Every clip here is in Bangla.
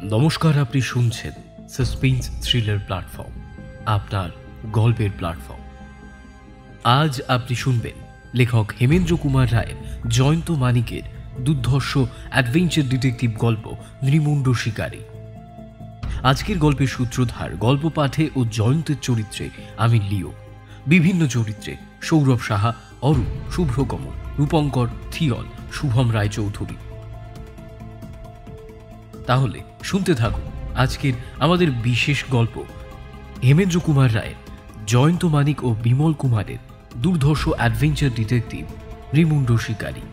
নমস্কার, আপনি শুনছেন সাসপেন্স থ্রিলার প্ল্যাটফর্ম, আপনার গল্পের প্ল্যাটফর্ম। আজ আপনি শুনবেন লেখক হেমেন্দ্র কুমার রায়ের জয়ন্ত মানিকের দুর্ধর্ষ অ্যাডভেঞ্চার ডিটেকটিভ গল্প নৃমুণ্ড শিকারী। আজকের গল্পের সূত্রধার, গল্প পাঠে ও জয়ন্তের চরিত্রে আমি লিও। বিভিন্ন চরিত্রে সৌরভ সাহা, অরূপ, শুভ্রকম, রূপঙ্কর, থিয়ল, শুভম রায়চৌধুরী। তাহলে শুনতে থাকুন আজকের আমাদের বিশেষ গল্প, হেমেন্দ্র কুমার রায়ের জয়ন্ত মানিক ও বিমল কুমারের দুর্ধর্ষ অ্যাডভেঞ্চার ডিটেকটিভ নৃমুণ্ড শিকারী।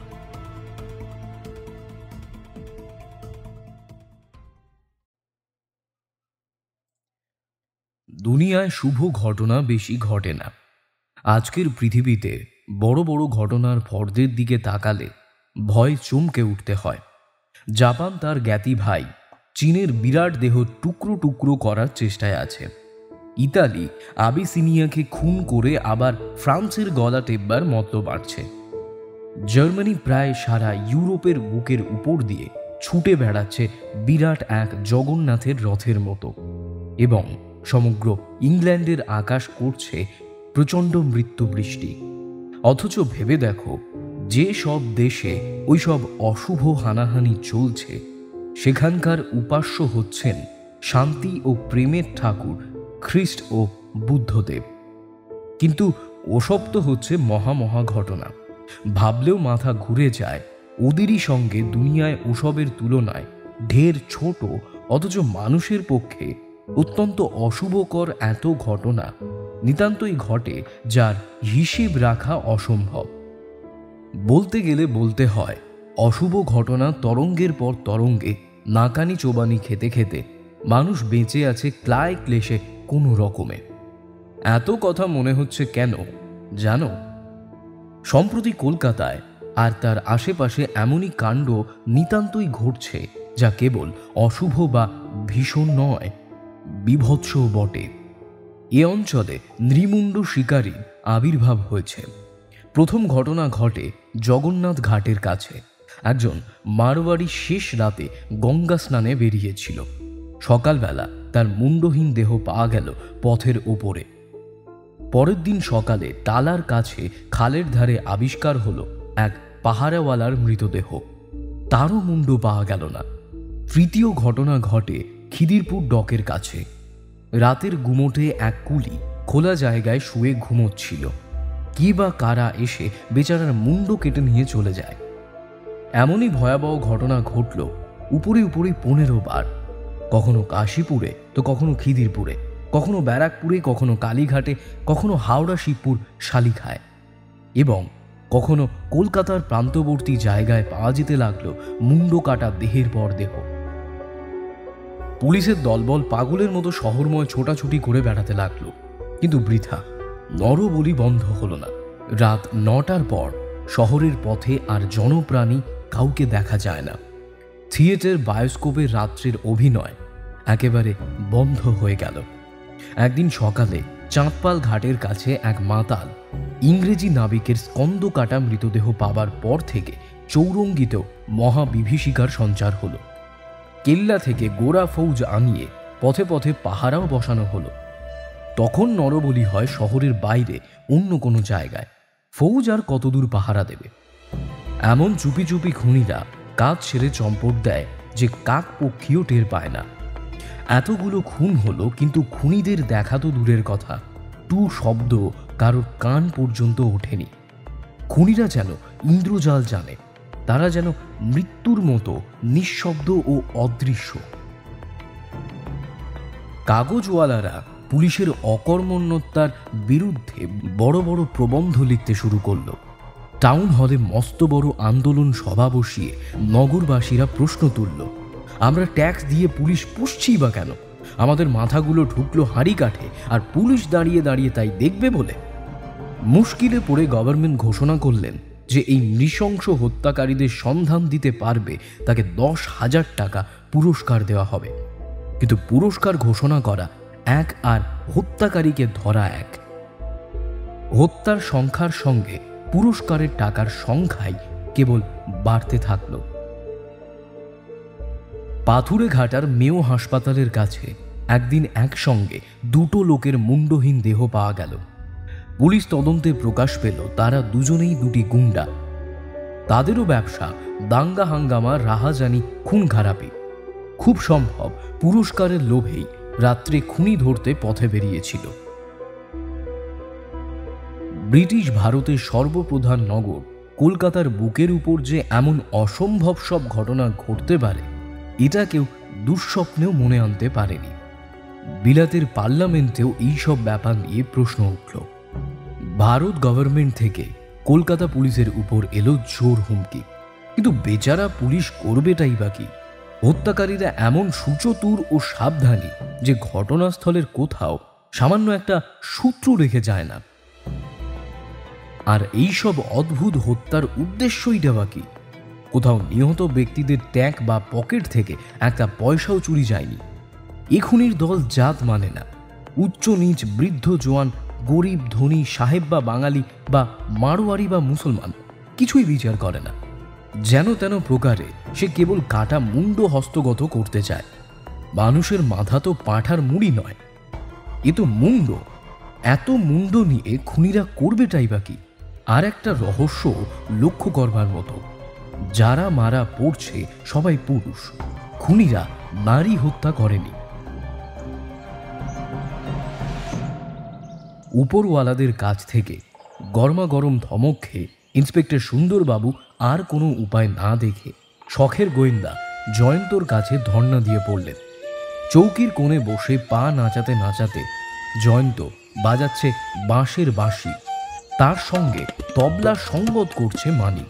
দুনিয়ায় শুভ ঘটনা বেশি ঘটে না। আজকের পৃথিবীতে বড় বড় ঘটনার ফর্দের দিকে তাকালে ভয় চমকে উঠতে হয়। জাপান তার জ্ঞাতি ভাই চীনের বিরাট দেহ টুকরো টুকরো করার চেষ্টায় আছে। ইতালি আবিসিনিয়াকে খুন করে আবার ফ্রান্সের গলা টেপবার মতলব বাড়ছে। জার্মানি প্রায় সারা ইউরোপের বুকের উপর দিয়ে ছুটে বেড়াচ্ছে বিরাট এক জগন্নাথের রথের মতো, এবং সমগ্র ইংল্যান্ডের আকাশ করছে প্রচণ্ড মৃত্যু বৃষ্টি। অথচ ভেবে দেখো, যে সব দেশে ওই সব অশুভ হানাহানি চলছে, সেখানকার উপাস্য হচ্ছেন শান্তি ও প্রেমের ঠাকুর খ্রিস্ট ও বুদ্ধদেব। কিন্তু ওসব তো হচ্ছে মহা ঘটনা। ভাবলেও মাথা ঘুরে যায়, ওদেরই সঙ্গে দুনিয়ায় ওসবের তুলনায় ঢের ছোট, অথচ মানুষের পক্ষে অত্যন্ত অশুভকর এত ঘটনা নিতান্তই ঘটে, যার হিসেব রাখা অসম্ভব। বলতে গেলে বলতে হয়, অশুভ ঘটনা তরঙ্গের পর তরঙ্গে নাকানি চোবানি খেতে খেতে মানুষ বেঁচে আছে ক্লায় ক্লেশে কোনো রকমে। এত কথা মনে হচ্ছে কেন জানো? সম্প্রতি কলকাতায় আর তার আশেপাশে এমনই কাণ্ড নিতান্তই ঘটছে, যা কেবল অশুভ বা ভীষণ নয়, বীভৎসও বটে। এ অঞ্চলে নৃমুণ্ড শিকারীর আবির্ভাব হয়েছে। প্রথম ঘটনা ঘটে জগন্নাথ ঘাটের কাছে। একজন মারোয়ারি শেষ রাতে গঙ্গা স্নানে বেরিয়েছিল। সকালবেলা তার মুন্ডহীন দেহ পাওয়া গেল পথের ওপরে। পরের দিন সকালে টালার কাছে খালের ধারে আবিষ্কার হলো এক পাহারাওয়ালার মৃতদেহ। তারও মুন্ড পাওয়া গেল না। তৃতীয় ঘটনা ঘটে খিদিরপুর ডকের কাছে। রাতের গুমোটে এক কুলি খোলা জায়গায় শুয়ে ঘুমোচ্ছিল। কি বা কারা এসে বেচারার মুন্ড কেটে নিয়ে চলে যায়। এমনই ভয়াবহ ঘটনা ঘটল উপরে 15 বার। কখনো কাশীপুরে, তো কখনো খিদিরপুরে, কখনো ব্যারাকপুরে, কখনো কালীঘাটে, কখনো হাওড়া শিবপুর শালিখায়, এবং কখনো কলকাতার প্রান্তবর্তী জায়গায় পাওয়া যেতে লাগলো মুন্ড কাটা দেহের পর দেহ। পুলিশের দলবল পাগলের মতো শহরময় ছোটাছুটি করে বেড়াতে লাগলো, কিন্তু বৃথা। নরবলি বন্ধ হলো না। রাত 9টার পর শহরের পথে আর জনপ্রাণী কাউকে দেখা যায় না। থিয়েটার, বায়োস্কোপের রাত্রের অভিনয় একেবারে বন্ধ হয়ে গেল। একদিন সকালে চাঁদপাল ঘাটের কাছে এক মাতাল ইংরেজি নাবিকের স্কন্দ কাটা মৃতদেহ পাবার পর থেকে চৌরঙ্গিতেও মহাবিভীষিকার সঞ্চার হলো। কেল্লা থেকে গোরা ফৌজ আনিয়ে পথে পথে পাহারাও বসানো হলো। তখন নরবলি হয় শহরের বাইরে অন্য কোনো জায়গায়। ফৌজ আর কতদূর পাহারা দেবে? এমন চুপি চুপি খুনিরা কাজ ছেড়ে চম্পট দেয় যে কাক পক্ষীও টের পায় না। এতগুলো খুন হলো, কিন্তু খুনিদের দেখা তো দূরের কথা, টু শব্দ কারোর কান পর্যন্ত ওঠেনি। খুনিরা যেন ইন্দ্রজাল জানে। তারা যেন মৃত্যুর মতো নিঃশব্দ ও অদৃশ্য। কাগজওয়ালারা পুলিশের অকর্মণ্যতার বিরুদ্ধে বড় বড় প্রবন্ধ লিখতে শুরু করল। টাউন হলে মস্ত বড় আন্দোলন সভা বসিয়ে নগরবাসীরা প্রশ্ন তুলল, আমরা ট্যাক্স দিয়ে পুলিশ পুষছি বা কেন? আমাদের মাথাগুলো ঢুকলো হাঁড়ি কাঠে, আর পুলিশ দাঁড়িয়ে দাঁড়িয়ে তাই দেখবে বলে? মুশকিলে পড়ে গভর্নমেন্ট ঘোষণা করলেন যে এই নৃশংস হত্যাকারীদের সন্ধান দিতে পারবে তাকে 10,000 টাকা পুরস্কার দেওয়া হবে। কিন্তু পুরস্কার ঘোষণা করা এক, আর হত্যাকারীকে ধরা এক। হত্যার সংখ্যার সঙ্গে পুরস্কারের টাকার সংখ্যাই কেবল বাড়তে থাকলো। পাথুরে ঘাটার মেও হাসপাতালের কাছে একদিন একসঙ্গে দুটো লোকের মুন্ডহীন দেহ পাওয়া গেল। পুলিশ তদন্তে প্রকাশ পেল তারা দুজনেই দুটি গুন্ডা। তাদেরও ব্যবসা দাঙ্গা হাঙ্গামা, রাহাজানি, খুন খারাপি। খুব সম্ভব পুরস্কারের লোভেই রাত্রে খুনি ধরতে পথে বেরিয়েছিল। ব্রিটিশ ভারতের সর্বপ্রধান নগর কলকাতার বুকের উপর যে এমন অসম্ভব সব ঘটনা ঘটতে পারে, এটা কেউ দুঃস্বপ্নেও মনে আনতে পারেনি। বিলাতের পার্লামেন্টেও এইসব ব্যাপার নিয়ে প্রশ্ন উঠল। ভারত গভর্নমেন্ট থেকে কলকাতা পুলিশের উপর এলো জোর হুমকি, কিন্তু বেচারা পুলিশ করবেটাই বা কি? হত্যাকারীরা এমন সুচতুর ও সাবধানী যে ঘটনাস্থলের কোথাও সামান্য একটা সূত্র রেখে যায় না। আর এইসব অদ্ভুত হত্যার উদ্দেশ্যই বা কি? কোথাও নিহত ব্যক্তিদের ট্যাঙ্ক বা পকেট থেকে একটা পয়সাও চুরি যায়নি। এ খুনির দল জাত মানে না, উচ্চ নিচ, বৃদ্ধ জোয়ান, গরিব ধনী, সাহেব বা বাঙালি বা মারোয়ারি বা মুসলমান, কিছুই বিচার করে না। যেন তেন প্রকারে সে কেবল কাটা মুন্ড হস্তগত করতে চায়। মানুষের মাথা তো পাঁঠার মুড়ি নয়, এ তো মুন্ড। এত মুন্ড নিয়ে খুনিরা করবেটাই বা কি? আর একটা রহস্য লক্ষ্য করবার মতো, যারা মারা পড়ছে সবাই পুরুষ। খুনিরা নারী হত্যা করেনি। উপরওয়ালাদের কাছ থেকে গরমাগরম ধমক খেয়ে ইন্সপেক্টর সুন্দরবাবু আর কোনো উপায় না দেখে শখের গোয়েন্দা জয়ন্তর কাছে ধর্ণা দিয়ে পড়লেন। চৌকির কোণে বসে পা নাচাতে নাচাতে জয়ন্ত বাজাচ্ছে বাঁশের বাঁশি, তার সঙ্গে তবলা সঙ্গত করছে মানি।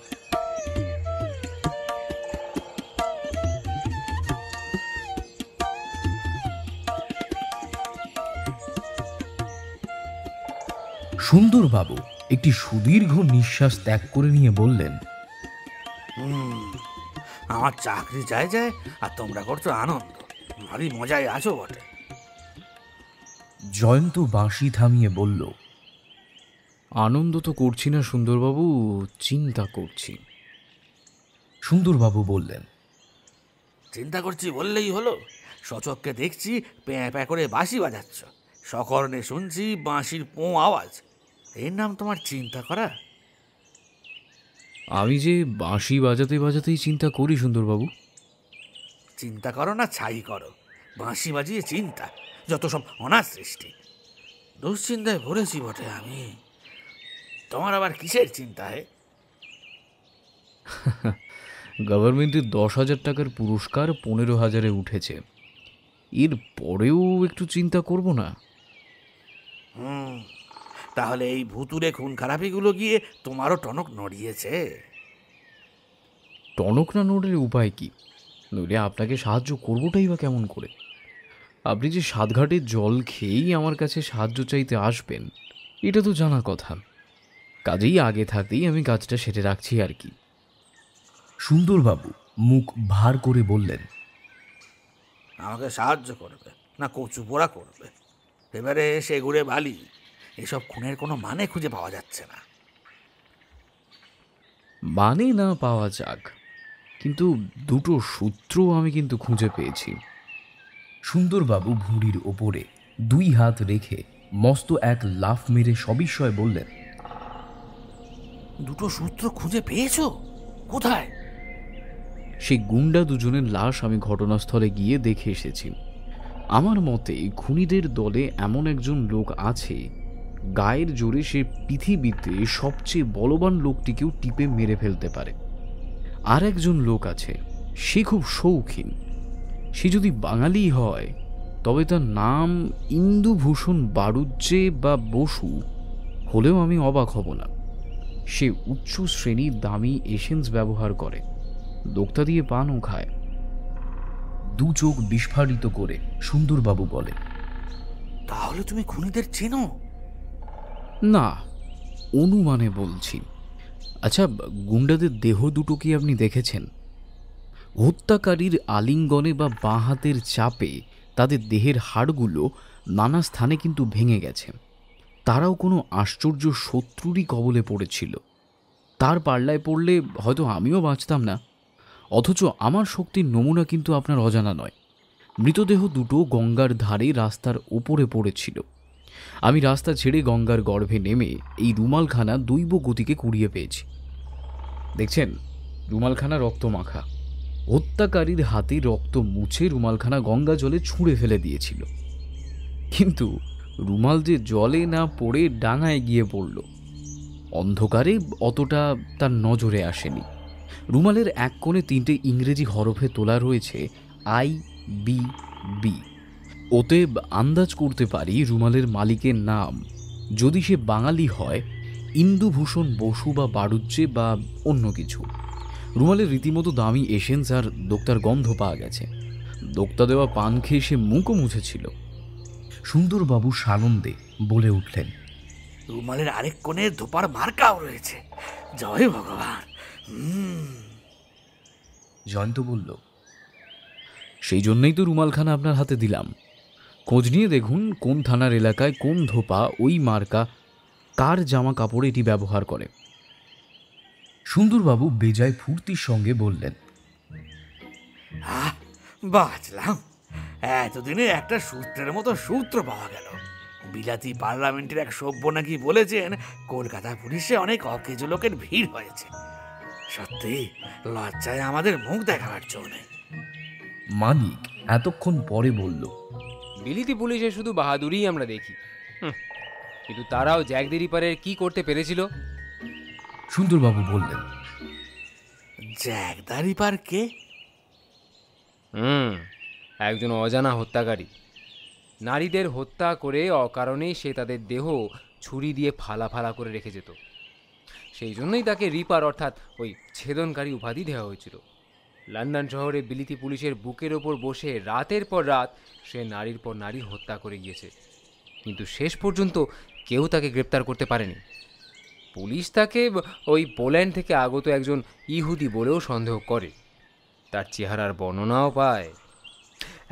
সুন্দরবাবু একটি সুদীর্ঘ নিঃশ্বাস ত্যাগ করে নিয়ে বললেন, আমার চাকরি যায় যায় আর তোমরা করছো আনন্দ, ভারী মজায় আছো বটে। জয়ন্ত বাঁশি থামিয়ে বলল, আনন্দ তো করছি না সুন্দরবাবু, চিন্তা করছি। সুন্দরবাবু বললেন, চিন্তা করছি বললেই হলো? সচককে দেখছি প্যাঁ প্যাঁ করে বাঁশি বাজাচ্ছ, সকর্ণে শুনছি বাঁশির পো আওয়াজ। এর নাম তোমার চিন্তা করা? আমি যে বাঁশি বাজাতে বাজাতেই চিন্তা করি সুন্দরবাবু। চিন্তা করো না ছাই করো, বাঁশি বাজিয়ে চিন্তা, যত সব অনার সৃষ্টি। দুশ্চিন্তায় ভরেছি বটে আমি। তোমার আবার কিসের চিন্তা? হে, গভর্নমেন্টের 10,000 টাকার পুরস্কার 15,000-এ উঠেছে, এর পরেও একটু চিন্তা করব না? তাহলে এই ভুতুরে খুন খারাপিগুলো গিয়ে তোমারও টনক নড়িয়েছে? টনক না নড়ের উপায় কি? নইলে আপনাকে সাহায্য করবোটাই বা কেমন করে? আপনি যে সাতঘাটের জল খেয়েই আমার কাছে সাহায্য চাইতে আসবেন, এটা তো জানা কথা। কাজেই আগে থাকতেই আমি কাজটা সেরে রাখছি আর কি। সুন্দরবাবু মুখ ভার করে বললেন, আমাকে সাহায্য করবে না কচু পোড়া করবে? এবারে সে ঘুরে বালি, এসব খুনের কোনো মানে খুঁজে পাওয়া যাচ্ছে না। মানে না পাওয়া যাক, কিন্তু দুটো সূত্র আমি কিন্তু খুঁজে পেয়েছি। সুন্দরবাবু ভুঁড়ির ওপরে 2 হাত রেখে মস্ত এক লাফ মেরে সবিস্ময়ে বললেন, দুটো সূত্র খুঁজে পেয়েছো? কোথায়? সেই গুন্ডা দুজনের লাশ আমি ঘটনাস্থলে গিয়ে দেখে এসেছি। আমার মতে খুনিদের দলে এমন একজন লোক আছে, গায়ের জোরে সে পৃথিবীতে সবচেয়ে বলবান লোকটিকেও টিপে মেরে ফেলতে পারে। আর একজন লোক আছে, সে খুব শৌখিন। সে যদি বাঙালি হয় তবে তার নাম ইন্দুভূষণ বাড়ুজ্জে বা বসু হলেও আমি অবাক হব না। সে উচ্চ শ্রেণীর দামি এসেন্স ব্যবহার করে, দোক্তা দিয়ে পানও খায়। 2 চোখ বিস্ফারিত করে সুন্দরবাবু বলে, তাহলে তুমি খুনিদের চেনো? না, অনুমানে বলছি। আচ্ছা, গুন্ডাদের দেহ দুটো কি আপনি দেখেছেন? হত্যাকারীর আলিঙ্গনে বা বাঁ হাতের চাপে তাদের দেহের হাড়গুলো নানা স্থানে কিন্তু ভেঙে গেছে। তারাও কোনো আশ্চর্য শত্রুরই কবলে পড়েছিল। তার পাল্লায় পড়লে হয়তো আমিও বাঁচতাম না। অথচ আমার শক্তির নমুনা কিন্তু আপনার অজানা নয়। মৃতদেহ দুটো গঙ্গার ধারে রাস্তার ওপরে পড়েছিল। আমি রাস্তা ছেড়ে গঙ্গার গর্ভে নেমে এই রুমালখানা দৈব গতিকে কুড়িয়ে পেয়েছি। দেখছেন, রুমালখানা রক্ত মাখা। হত্যাকারীর হাতে রক্ত মুছে রুমালখানা গঙ্গা জলে ছুঁড়ে ফেলে দিয়েছিল, কিন্তু রুমাল যে জলে না পড়ে ডাঙায় গিয়ে পড়ল। অন্ধকারে অতটা তার নজরে আসেনি। রুমালের এক কোণে 3টে ইংরেজি হরফে তোলা রয়েছে IBB। ওতে আন্দাজ করতে পারি রুমালের মালিকের নাম, যদি সে বাঙালি হয়, ইন্দুভূষণ বসু বা বাড়ুজ্জে বা অন্য কিছু। রুমালের রীতিমতো দামি এসেন্স আর দোক্তার গন্ধ পাওয়া গেছে। দোক্তা দেওয়া পান খেয়ে সে মুখও মুছেছিল। সুন্দরবাবু সানন্দে বলে উঠলেন, রুমালের আরেক কোণে ধোপার মার্কাও রয়েছে। জয় ভগবান। জয়ন্ত বলল, সেই জন্যই তো রুমালখানা আপনার হাতে দিলাম। খোঁজ নিয়ে দেখুন কোন থানার এলাকায় কোন ধোপা ওই মার্কা কার জামা কাপড়ে এটি ব্যবহার করে। সুন্দরবাবু বেজায় ফুর্তির সঙ্গে বললেন, বাঁচলাম। এতদিনে একটা সূত্রের মতো সূত্র পাওয়া গেল। বিলাতি পার্লামেন্টের এক সভ্য নাকি বলেছেন কলকাতা পুলিশে অনেক অকেজো লোকের ভিড় হয়েছে। সত্যি লজ্জায় আমাদের মুখ দেখাবার জন্য নেই। মানিক এতক্ষণ পরে বলল, বিলিতি পুলিশে শুধু বাহাদুরিই আমরা দেখি, কিন্তু তারাও জ্যাক দ্য রিপারের কি করতে পেরেছিল? সুন্দরবাবু বললেন, জ্যাক দ্য রিপার কে? একজন অজানা হত্যাকারী। নারীদের হত্যা করে অকারণেই সে তাদের দেহ ছুরি দিয়ে ফালা ফালা করে রেখে যেত। সেই জন্যই তাকে রিপার অর্থাৎ ওই ছেদনকারী উপাধি দেওয়া হয়েছিল। লন্ডন শহরে বিলিতি পুলিশের বুকের ওপর বসে রাতের পর রাত সে নারীর পর নারী হত্যা করে গিয়েছে, কিন্তু শেষ পর্যন্ত কেউ তাকে গ্রেপ্তার করতে পারেনি। পুলিশ তাকে ওই পোল্যান্ড থেকে আগত একজন ইহুদি বলেও সন্দেহ করে। তার চেহারার বর্ণনাও পায়।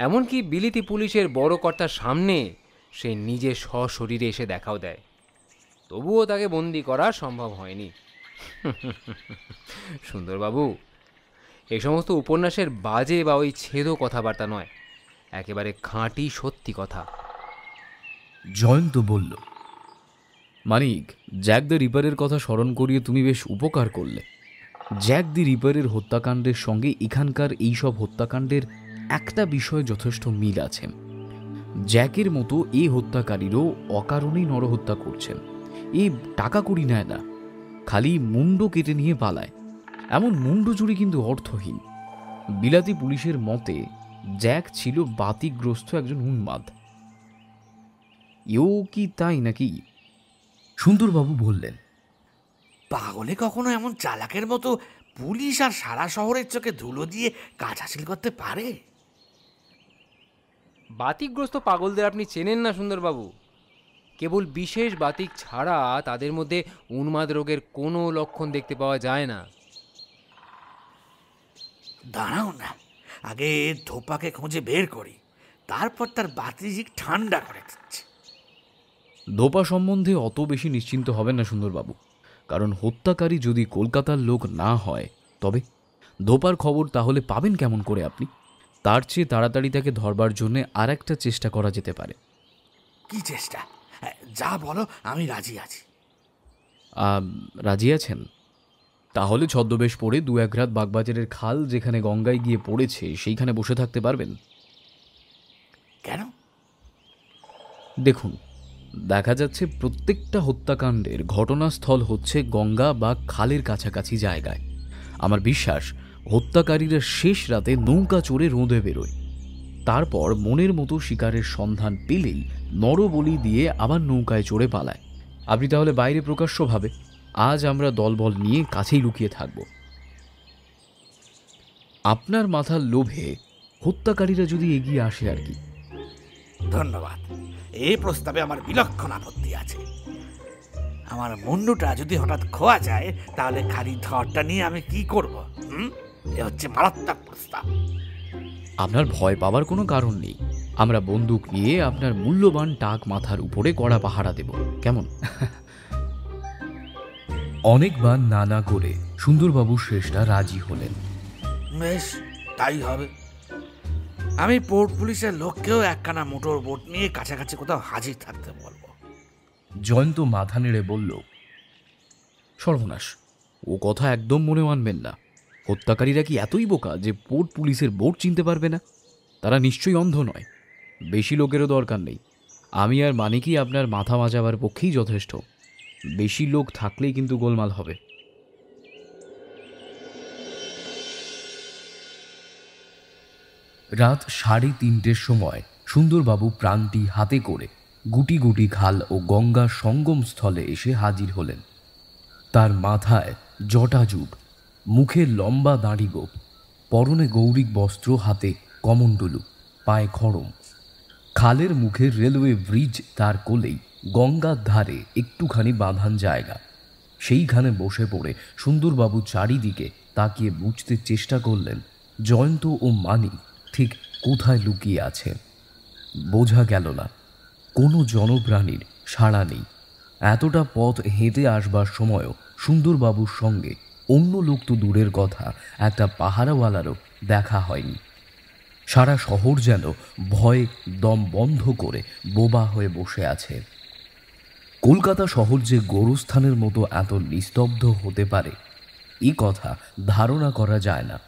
এমনকি বিলিতি পুলিশের বড় কর্তার সামনে সে নিজে সশরীরে এসে দেখাও দেয়। তবুও তাকে বন্দি করা সম্ভব হয়নি। সুন্দরবাবু, এই সমস্ত উপন্যাসের বাজে বা ওই ছেদো কথাবার্তা নয়, একেবারে খাঁটি সত্যি কথা। জয়ন্ত বলল, মানিক, জ্যাক দ্য রিপারের কথা স্মরণ করিয়ে তুমি বেশ উপকার করলে। জ্যাক দ্য রিপারের হত্যাকাণ্ডের সঙ্গে এখানকার এইসব হত্যাকাণ্ডের একটা বিষয় যথেষ্ট মিল আছে। জ্যাকের মতো এই হত্যাকারীরও অকারণেই নরহত্যা করছেন। এই টাকা কড়ি নেয় না, খালি মুন্ড কেটে নিয়ে পালায়। এমন মুন্ড চুরি কিন্তু অর্থহীন। বিলাতি পুলিশের মতে জ্যাক ছিল বাতিগ্রস্ত একজন উন্মাদ। এও কি তাই নাকি? সুন্দরবাবু বললেন, পাগলে কখনো এমন চালাকের মতো পুলিশ আর সারা শহরের চোখে ধুলো দিয়ে কাজ হাসিল করতে পারে? বাতিকগ্রস্ত পাগলদের আপনি চেনেন না সুন্দরবাবু। কেবল বিশেষ বাতিক ছাড়া তাদের মধ্যে উন্মাদ রোগের কোনো লক্ষণ দেখতে পাওয়া যায় না। দাঁড়াও না, আগে ধোপাকে খুঁজে বের করি, তারপর তার বাতিক ঠান্ডা করে দিচ্ছে। ধোপা সম্বন্ধে অত বেশি নিশ্চিন্ত হবেন না সুন্দরবাবু, কারণ হত্যাকারী যদি কলকাতার লোক না হয় তবে ধোপার খবর তাহলে পাবেন কেমন করে আপনি? তার চেয়ে তাড়াতাড়ি তাকে ধরবার জন্য আর একটা চেষ্টা করা যেতে পারে। কি চেষ্টা? যা বলো, আমি রাজি আছি। রাজি আছেন? তাহলে ছদ্মবেশ পরে 2-1 রাত বাগবাজারের খাল যেখানে গঙ্গায় গিয়ে পড়েছে সেইখানে বসে থাকতে পারবেন? কেন? দেখুন, দেখা যাচ্ছে প্রত্যেকটা হত্যাকাণ্ডের ঘটনাস্থল হচ্ছে গঙ্গা বা খালের কাছাকাছি জায়গায়। আমার বিশ্বাস হত্যাকারীরা শেষ রাতে নৌকা চড়ে রোঁদে বেরোয়, তারপর মনের মতো শিকারের সন্ধান পেলেই নরবলি দিয়ে আবার নৌকায় চড়ে পালায়। আপনি তাহলে বাইরে প্রকাশ্যভাবে, আজ আমরা দলবল নিয়ে কাছেই লুকিয়ে থাকব। আপনার মাথার লোভে হত্যাকারীরা যদি এগিয়ে আসে আর কি। ধন্যবাদ, এই প্রস্তাবে আমার বিলক্ষণ আপত্তি আছে। আমার মুন্ডুটা যদি হঠাৎ খোয়া যায় তাহলে খালি ধরটা নিয়ে আমি কি করব? এ হচ্ছে মারাত্মক প্রস্তাব। আপনার ভয় পাওয়ার কোনো কারণ নেই। আমরা বন্দুক নিয়ে আপনার মূল্যবান টাক মাথার উপরে কড়া পাহারা দেব, কেমন? অনেকবার নানা করে সুন্দরবাবু শেষটা রাজি হলেন। বেশ, তাই হবে। আমি পোর্ট পুলিশের লোককেও একখানা মোটর বোট নিয়ে কাছাকাছি কোথাও হাজির থাকতে বলবো। জয়ন্ত মাথা নেড়ে বলল, সর্বনাশ, ও কথা একদম মনে মানবেন না। হত্যাকারীরা কি এতই বোকা যে পোর্ট পুলিশের বোট চিনতে পারবে না? তারা নিশ্চয়ই অন্ধ নয়। বেশি লোকেরও দরকার নেই। আমি আর মানিকই আপনার মাথা মাজাবার পক্ষেই যথেষ্ট। বেশি লোক থাকলেই কিন্তু গোলমাল হবে। রাত 3:30 সময় সুন্দরবাবু প্রাণটি হাতে করে গুটি গুটি খাল ও গঙ্গার সঙ্গমস্থলে এসে হাজির হলেন। তার মাথায় জটাজুট, মুখে লম্বা দাড়িগোঁফ, পরনে গৌরিক বস্ত্র, হাতে কমণ্ডলু, পায়ে খড়ম। খালের মুখে রেলওয়ে ব্রিজ তার কোলেই, গঙ্গার ধারে একটুখানি বাঁধান জায়গা। সেইখানে বসে পড়ে সুন্দরবাবু চারিদিকে তাকিয়ে বুঝতে চেষ্টা করলেন জয়ন্ত ও মানিক ঠিক কোথায় লুকিয়ে আছে। বোঝা গেল না, কোনো জনপ্রাণীর সাড়া নেই। এতটা পথ হেঁটে আসবার সময়ও সুন্দরবাবুর সঙ্গে অন্য লোক তো দূরের কথা, একটা পাহারাওয়ালারও দেখা হয়নি। সারা শহর যেন ভয়ে দম বন্ধ করে বোবা হয়ে বসে আছে। কলকাতা শহর যে গোরস্থানের মতো এত নিস্তব্ধ হতে পারে, এই কথা ধারণা করা যায় না।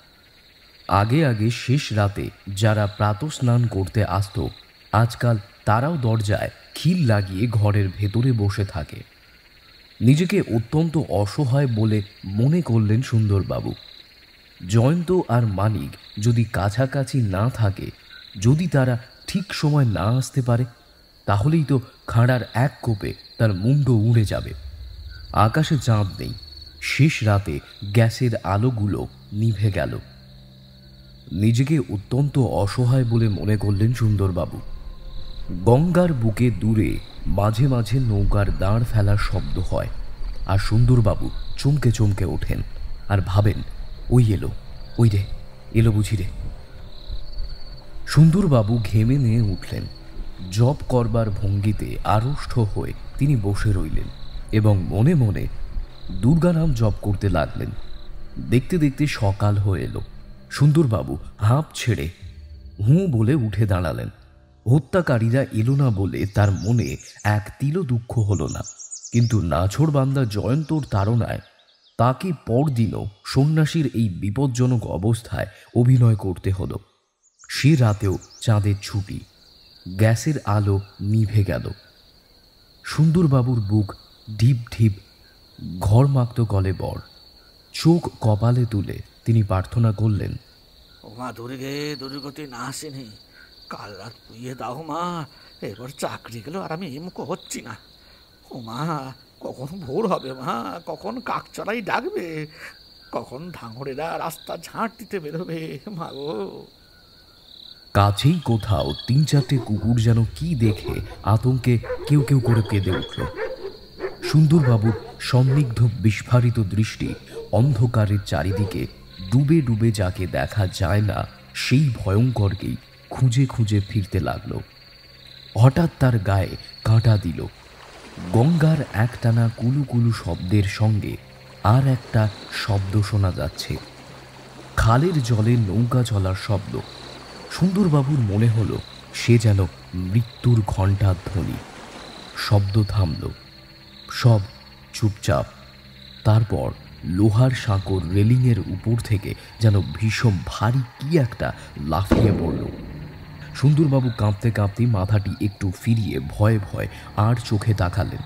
আগে আগে শেষ রাতে যারা প্রাতঃস্নান করতে আসত, আজকাল তারাও দরজায় খিল লাগিয়ে ঘরের ভেতরে বসে থাকে। নিজেকে অত্যন্ত অসহায় বলে মনে করলেন সুন্দরবাবু। জয়ন্ত আর মানিক যদি কাছাকাছি না থাকে, যদি তারা ঠিক সময় না আসতে পারে, তাহলেই তো খাঁড়ার এক কোপে তার মুন্ড উড়ে যাবে। আকাশে চাঁদ নেই। শেষ রাতে গ্যাসের আলোগুলো নিভে গেল। নিজেকে অত্যন্ত অসহায় বলে মনে করলেন সুন্দরবাবু। গঙ্গার বুকে দূরে মাঝে মাঝে নৌকার দাঁড় ফেলার শব্দ হয়, আর সুন্দরবাবু চমকে চমকে ওঠেন আর ভাবেন, ওই এলো, ওই রে, এলো বুঝি রে। সুন্দরবাবু ঘেমে নিয়ে উঠলেন। জপ করবার ভঙ্গিতে আড়ষ্ট হয়ে তিনি বসে রইলেন এবং মনে মনে দুর্গা নাম জপ করতে লাগলেন। দেখতে দেখতে সকাল হয়ে এলো। সুন্দরবাবু হাঁপ ছেড়ে হুঁ বলে উঠে দাঁড়ালেন। হত্যাকারীরা এলো না বলে তার মনে এক তিলও দুঃখ হলো না, কিন্তু নাছোড়বান্দা জয়ন্তর তাড়নায় তাকে পরদিনও সন্ন্যাসীর এই বিপজ্জনক অবস্থায় অভিনয় করতে হলো। সে রাতেও চাঁদের ছুটি, গ্যাসের আলো নিভে গেল। সুন্দরবাবুর বুক ঢিপ ঢিপ, ঘর মাক্ত গলে বর। চোখ কপালে তুলে তিনি প্রার্থনা করলেন, ও মা দুর্গে, দুর্গতি না আসেনি, কাল রাত পুইয়ে দাও মা, এবার চাকরি গেল আর আমি এমুখ হচ্ছি না। ও মা, কখন ভোর হবে মা, কখন কাকচড়াই ডাকবে, কখন ধাঙড়েরা রাস্তা ঝাঁট দিতে বেরোবে মা গো। কাছেই কোথাও 3-4টে কুকুর যেন কি দেখে আতঙ্কে কেউ কেউ করে কেঁদে উঠল। সুন্দরবাবুর সন্নিগ্ধ বিস্ফারিত দৃষ্টি অন্ধকারের চারিদিকে ডুবে ডুবে যাকে দেখা যায় না সেই ভয়ঙ্করকেই খুঁজে খুঁজে ফিরতে লাগলো। হঠাৎ তার গায়ে কাঁটা দিল। গঙ্গার একটানা কুলুকুলু শব্দের সঙ্গে আর একটা শব্দ শোনা যাচ্ছে, খালের জলে নৌকা চলার শব্দ। সুন্দরবাবুর মনে হলো সে যেন মৃত্যুর ঘণ্টার ধ্বনি। শব্দ থামল, সব চুপচাপ। তারপর লোহার সাঁকোর রেলিংয়ের উপর থেকে যেন ভীষণ ভারী কি একটা লাফিয়ে পড়ল। সুন্দরবাবু কাঁপতে কাঁপতে মাথাটি একটু ফিরিয়ে ভয়ে ভয়ে আর চোখে তাকালেন।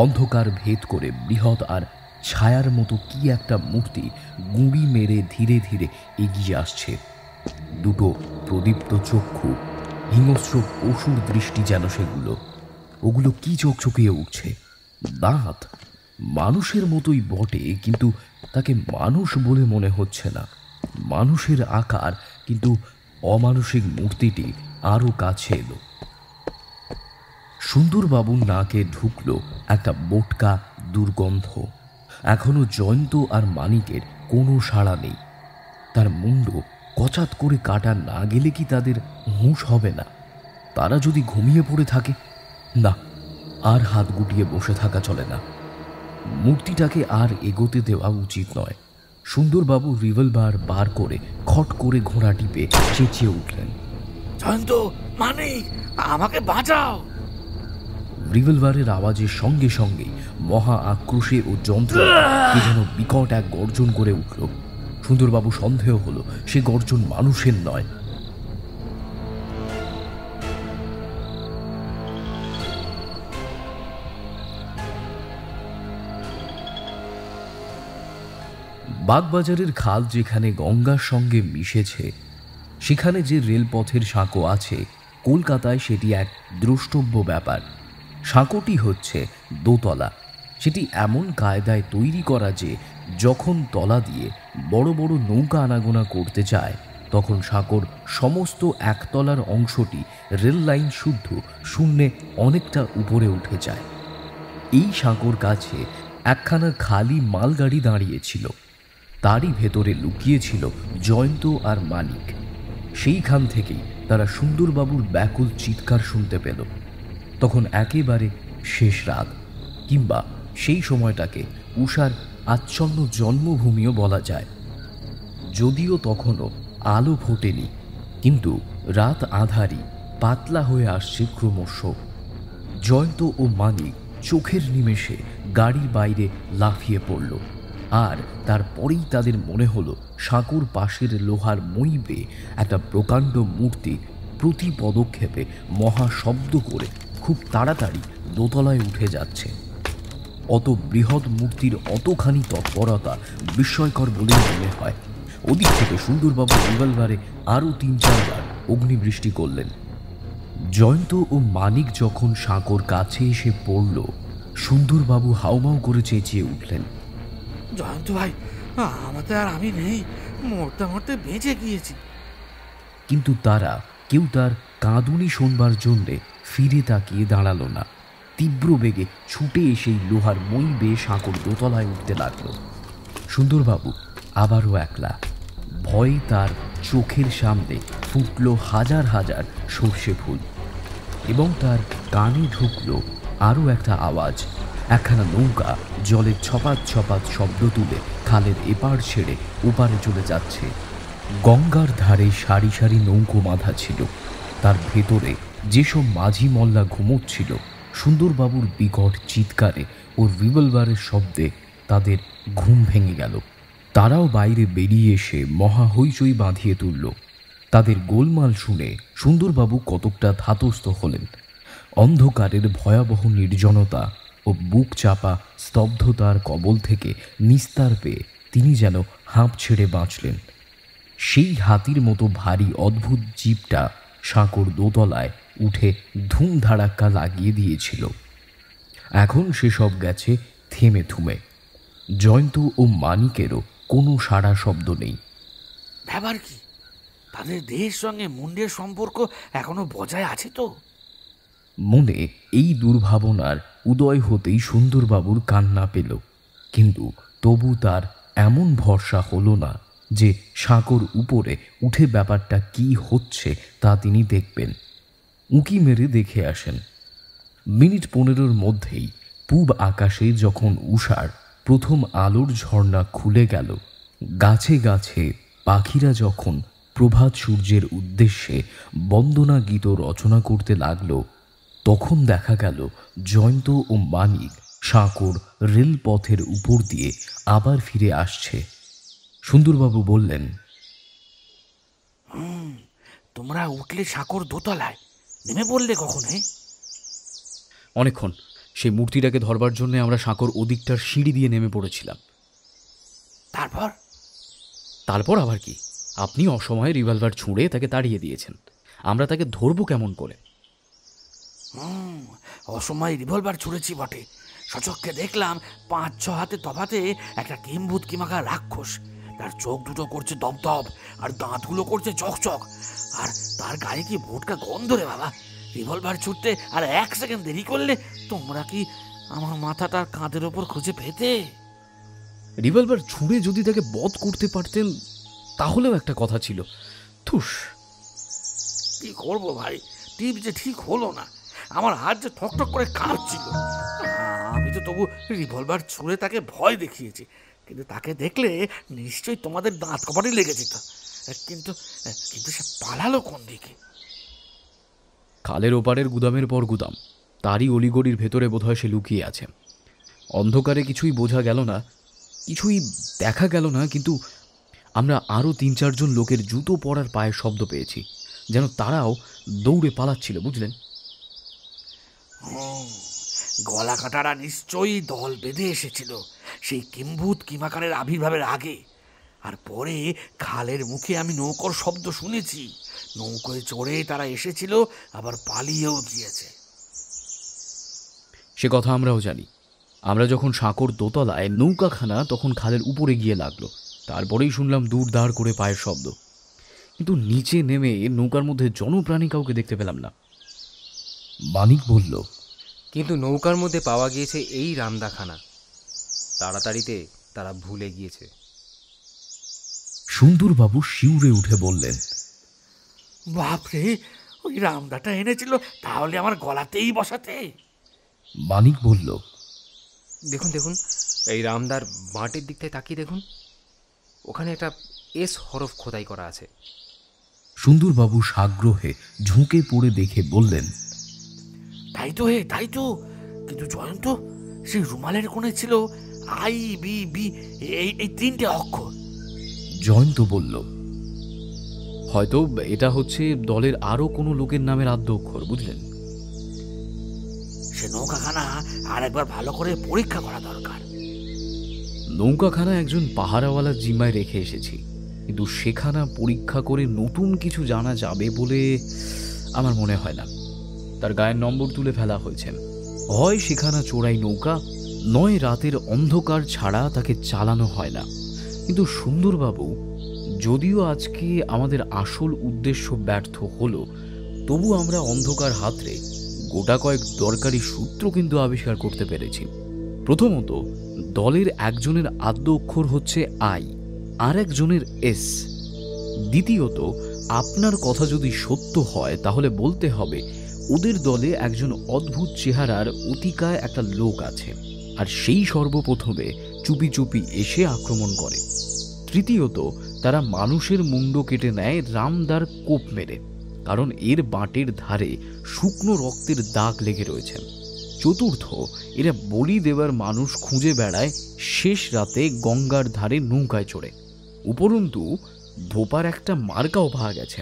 অন্ধকার ভেদ করে বৃহৎ আর ছায়ার মতো কি একটা মূর্তি গুঁড়ি মেরে ধীরে ধীরে এগিয়ে আসছে। দুটো প্রদীপ্ত চক্ষু, হিংস্র পশুর দৃষ্টি যেন সেগুলো। ওগুলো কি চকচকিয়ে উঠছে। দাঁত মানুষের মতোই বটে, কিন্তু তাকে মানুষ বলে মনে হচ্ছে না। মানুষের আকার, কিন্তু অমানসিক মূর্তিটি আরও কাছে এলো। সুন্দরবাবুর নাকে ঢুকল একটা বোটকা দুর্গন্ধ। এখনো জয়ন্ত আর মানিকের কোনো সাড়া নেই। তার মুন্ড কচাত করে কাটা না গেলে কি তাদের হুঁশ হবে না? তারা যদি ঘুমিয়ে পড়ে থাকে? না, আর হাত গুটিয়ে বসে থাকা চলে না। মূর্তিটাকে আর এগোতে দেওয়া উচিত নয়। সুন্দরবাবু রিভলভার বার করে খট করে ঘোড়া টিপে চেঁচিয়ে উঠলেন, জয়ন্ত, মানিক, আমাকে বাঁচাও। রিভলভারের আওয়াজের সঙ্গে সঙ্গেই মহা আক্রোশে ও যন্ত্রণা কি যেন বিকট এক গর্জন করে উঠল। সুন্দরবাবু সন্দেহ হলো সে গর্জন মানুষের নয়। বাগবাজারের খাল যেখানে গঙ্গার সঙ্গে মিশেছে, সেখানে যে রেলপথের সাঁকো আছে, কলকাতায় সেটি এক দ্রষ্টব্য ব্যাপার। সাঁকোটি হচ্ছে দোতলা। সেটি এমন কায়দায় তৈরি করা যে যখন তলা দিয়ে বড় বড় নৌকা আনাগোনা করতে চায়, তখন সাঁকোর সমস্ত একতলার অংশটি রেল লাইন শুদ্ধ শূন্যে অনেকটা উপরে উঠে যায়। এই সাঁকোর কাছে একখানা খালি মালগাড়ি দাঁড়িয়েছিল। তারই ভেতরে লুকিয়েছিল জয়ন্ত আর মানিক। সেইখান থেকেই তারা সুন্দরবাবুর ব্যাকুল চিৎকার শুনতে পেল। তখন একেবারে শেষ রাত, কিংবা সেই সময়টাকে উষার আচ্ছন্ন জন্মভূমিও বলা যায়। যদিও তখনও আলো ফোটেনি, কিন্তু রাত আঁধারি পাতলা হয়ে আসছে ক্রমশ। জয়ন্ত ও মানিক চোখের নিমেষে গাড়ির বাইরে লাফিয়ে পড়ল, আর তারপরেই তাদের মনে হলো সাঁকোর পাশের লোহার মই বেয়ে একটা প্রকাণ্ড মূর্তি প্রতি পদক্ষেপে মহা শব্দ করে খুব তাড়াতাড়ি দোতলায় উঠে যাচ্ছে। অত বৃহৎ মূর্তির অতখানি তৎপরতা বিস্ময়কর বলেই মনে হয়। ওদিক থেকে সুন্দরবাবু রিভলভারে আরও ৩-৪ বার অগ্নিবৃষ্টি করলেন। জয়ন্ত ও মানিক যখন সাঁকোর কাছে এসে পড়ল, সুন্দরবাবু হাউমাউ করে চেঁচিয়ে উঠলেন, জয়ন্ত ভাই, আমাদের আর আমি নেই, মরতে মরতে বেঁচে গিয়েছি। কিন্তু তারা কেউ তার কাঁদুনি শোনবার জন্যে ফিরে তাকিয়ে দাঁড়ালো না। তীব্র বেগে ছুটে এসেই লোহার মই বেয়ে সাঁকোর দোতলায় উঠতে লাগলো। সুন্দরবাবু আবারও একলা। ভয়ে তার চোখের সামনে ফুটল হাজার হাজার সর্ষে ফুল, এবং তার কানে ঢুকল আরও একটা আওয়াজ। একখানা নৌকা জলের ছপাত ছপাত শব্দ তুলে খালের এপার ছেড়ে ওপারে চলে যাচ্ছে। গঙ্গার ধারে সারি সারি নৌকো বাঁধা ছিল। তার ভেতরে যেসব মাঝি মল্লা ঘুমোচ্ছিল, সুন্দরবাবুর বিকট চিৎকারে ও রিভলভারের শব্দে তাদের ঘুম ভেঙে গেল। তারাও বাইরে বেরিয়ে এসে মহা হইচই বাঁধিয়ে তুলল। তাদের গোলমাল শুনে সুন্দরবাবু কতকটা ধাতস্থ হলেন। অন্ধকারের ভয়াবহ নির্জনতা ও বুক চাপা স্তব্ধতার কবল থেকে নিস্তার পেয়ে তিনি যেন হাঁপ ছেড়ে বাঁচলেন। সেই হাতির মতো ভারী অদ্ভুত জীবটা সাঁকোর দোতলায় উঠে ধুমধাড়াক্কা লাগিয়ে দিয়েছিল। এখন সেসব গেছে থেমে থুমে। জয়ন্ত ও মানিকেরও কোনো সাড়া শব্দ নেই। ব্যাপার কি? তাদের দেহের সঙ্গে মুন্ডের সম্পর্ক এখনো বজায় আছে তো? মনে এই দুর্ভাবনার উদয় হতেই সুন্দরবাবুর কান্না পেল, কিন্তু তবু তার এমন ভরসা হলো না যে সাঁকোর উপরে উঠে ব্যাপারটা কি হচ্ছে তা তিনি দেখবেন। উঁকি মেরে দেখে আসেন। মিনিট 15 মধ্যেই পূব আকাশে যখন উষার প্রথম আলোর ঝর্ণা খুলে গেল, গাছে গাছে পাখিরা যখন প্রভাত সূর্যের উদ্দেশ্যে বন্দনা গীত রচনা করতে লাগল, তখন দেখা গেল জয়ন্ত ও মানিক সাঁকোর রেলপথের উপর দিয়ে আবার ফিরে আসছে। সুন্দরবাবু বললেন, তোমরা উঠলে সাঁকোর দোতলায়, নেমে পড়লে কখন? অনেকক্ষণ। সেই মূর্তিটাকে ধরবার জন্য আমরা সাঁকোর ওদিকটার সিঁড়ি দিয়ে নেমে পড়েছিলাম। তারপর আবার কি? আপনি অসময়ে রিভলভার ছুঁড়ে তাকে তাড়িয়ে দিয়েছেন। আমরা তাকে ধরবো কেমন করে? অসময়ে রিভলভার ছুঁড়েছি বটে, সচক্ষে দেখলাম 5-6 হাতে তফাতে একটা কিম্ভূত কিমাকা রাক্ষস। তার চোখ দুটো করছে দপদপ, আর দাঁতগুলো করছে চকচক, আর তার গায়ে কি ভোটকা গন্ধ রে বাবা! রিভলভার ছুটতে আর 1 সেকেন্ড দেরি করলে তোমরা কি আমার মাথাটা কাঁধের ওপর খুঁজে পেতে? রিভলভার ছুঁড়ে যদি তাকে বধ করতে পারতেন তাহলেও একটা কথা ছিল। থুস! কি করবো ভাই, টিপ যে ঠিক হলো না, আমার হাত যে ঠকঠক করে কাঁপছিল। আমি তো তবু রিভলভার ছুঁড়ে তাকে ভয় দেখিয়েছি, কিন্তু তাকে দেখলে নিশ্চয়ই তোমাদের দাঁত কপাটে লেগে যেত। কিন্তু কিন্তু সে পালালো কোন দিকে? খালের ওপারের গুদামের পর গুদাম, তারই অলিগড়ির ভেতরে বোধহয় সে লুকিয়ে আছে। অন্ধকারে কিছুই বোঝা গেল না, কিছুই দেখা গেল না, কিন্তু আমরা আরও 3-4 জন লোকের জুতো পরার পায়ের শব্দ পেয়েছি, যেন তারাও দৌড়ে পালাচ্ছিল, বুঝলেন? গলা কাটারা নিশ্চয়ই দল বেঁধে এসেছিল সেই কিম্ভূত কিমাকারের আবির্ভাবের আগে। আর পরে খালের মুখে আমি নৌকোর শব্দ শুনেছি। নৌকোয় চড়ে তারা এসেছিল, আবার পালিয়েও গিয়েছে। সে কথা আমরাও জানি। আমরা যখন সাঁকোর দোতলায় নৌকাখানা, তখন খালের উপরে গিয়ে লাগলো। তারপরেই শুনলাম দূর দাঁড় করে পায়ের শব্দ, কিন্তু নিচে নেমে নৌকার মধ্যে জনপ্রাণী কাউকে দেখতে পেলাম না। মানিক বলল, কিন্তু নৌকার মধ্যে পাওয়া গিয়েছে এই রামদাখানা। তাড়াতাড়িতে তারা ভুলে গিয়েছে। সুন্দরবাবু শিউরে উঠে বললেন, বাপরে, ওই রামদাটা এনেছিল তাহলে আমার গলাতেই বসাতে। মানিক বলল, দেখুন দেখুন, এই রামদার বাঁটের দিকটায় তাকিয়ে দেখুন, ওখানে একটা এস হরফ খোদাই করা আছে। সুন্দরবাবু সাগ্রহে ঝুঁকে পড়ে দেখে বললেন, তাই তো তাই তো। কিন্তু জয়ন্ত, সেই রুমালের কোণে ছিল IBB, এই 3টে অক্ষর। জয়ন্ত বলল, হয়তো এটা হচ্ছে দলের আরও কোনো লোকের নামের আদ্য অক্ষর, বুঝলেন? সে নৌকাখানা আর একবার ভালো করে পরীক্ষা করা দরকার। নৌকাখানা একজন পাহারাওয়ালার জিম্মায় রেখে এসেছি, কিন্তু সেখানা পরীক্ষা করে নতুন কিছু জানা যাবে বলে আমার মনে হয় না। তার গায়ের নম্বর তুলে ফেলা হয়েছে। হয় সেখানা চোরাই নৌকা, নয় রাতের অন্ধকার ছাড়া তাকে চালানো হয় না। কিন্তু সুন্দরবাবু, যদিও আজকে আমাদের আসল উদ্দেশ্য ব্যর্থ হলো, তবু আমরা অন্ধকার হাতড়ে গোটা কয়েক দরকারি সূত্র কিন্তু আবিষ্কার করতে পেরেছি। প্রথমত, দলের একজনের আদ্য অক্ষর হচ্ছে I, আর একজনের S। দ্বিতীয়ত, আপনার কথা যদি সত্য হয় তাহলে বলতে হবে ওদের দলে একজন অদ্ভুত চেহারার অতিকায় একটা লোক আছে, আর সেই সর্বপ্রথমে চুপি চুপি এসে আক্রমণ করে। তৃতীয়ত, তারা মানুষের মুন্ড কেটে নেয় রামদার কোপ মেরে, কারণ এর বাঁটের ধারে শুকনো রক্তের দাগ লেগে রয়েছে। চতুর্থ, এরা বলি দেবার মানুষ খুঁজে বেড়ায় শেষ রাতে গঙ্গার ধারে নৌকায় চড়ে। উপরন্তু ধোপার একটা মার্কাও পাওয়া গেছে।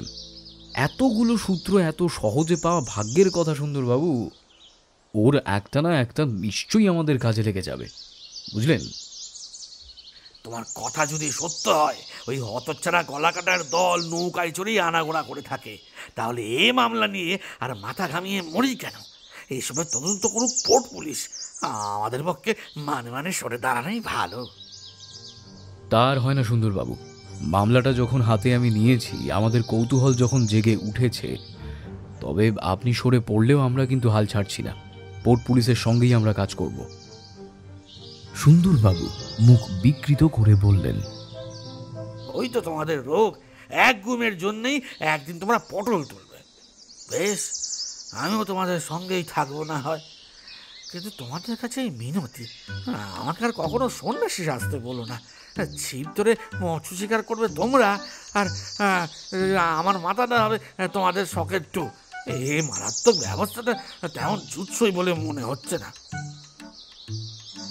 এতগুলো সূত্র এত সহজে পাওয়া ভাগ্যের কথা সুন্দরবাবু। ওর একটা না একটা নিশ্চয়ই আমাদের কাজে লেগে যাবে, বুঝলেন? তোমার কথা যদি সত্য হয়, ওই হতচ্ছাড়া গলা কাটার দল নৌকায় চড়েই আনাগোনা করে থাকে, তাহলে এ মামলা নিয়ে আর মাথা ঘামিয়ে মরি কেন? এইসবের তদন্ত করুক পোর্ট পুলিশ। আমাদের পক্ষে মানে সরে দাঁড়ানোই ভালো। তার হয় না সুন্দরবাবু। মামলাটা যখন হাতে আমি নিয়েছি, আমাদের কৌতূহল যখন জেগে উঠেছে, তবে আপনি সরে পড়লেও আমরা কিন্তু হাল ছাড়ছি না। পোর্ট পুলিশের সঙ্গেই আমরা কাজ করব। সুন্দরবাবু মুখ বিকৃত করে বললেন, ওই তো তোমাদের রোগ, এক গুমের জন্যই একদিন তোমরা পটল তুলবে। বেশ, আমিও তোমাদের সঙ্গেই থাকবো না হয়, কিন্তু তোমাদের কাছে এই মিনতি, আমাকে আর কখনো সন্ন্যাসী আসতে বলো না। ছিপ ধরে মৎস্য শিকার করবে তোমরা, আর আমার মাথাটা হবে তোমাদের শখের টু। এই মারাত্মক ব্যবস্থাটা তেমন জুৎসই বলে মনে হচ্ছে না।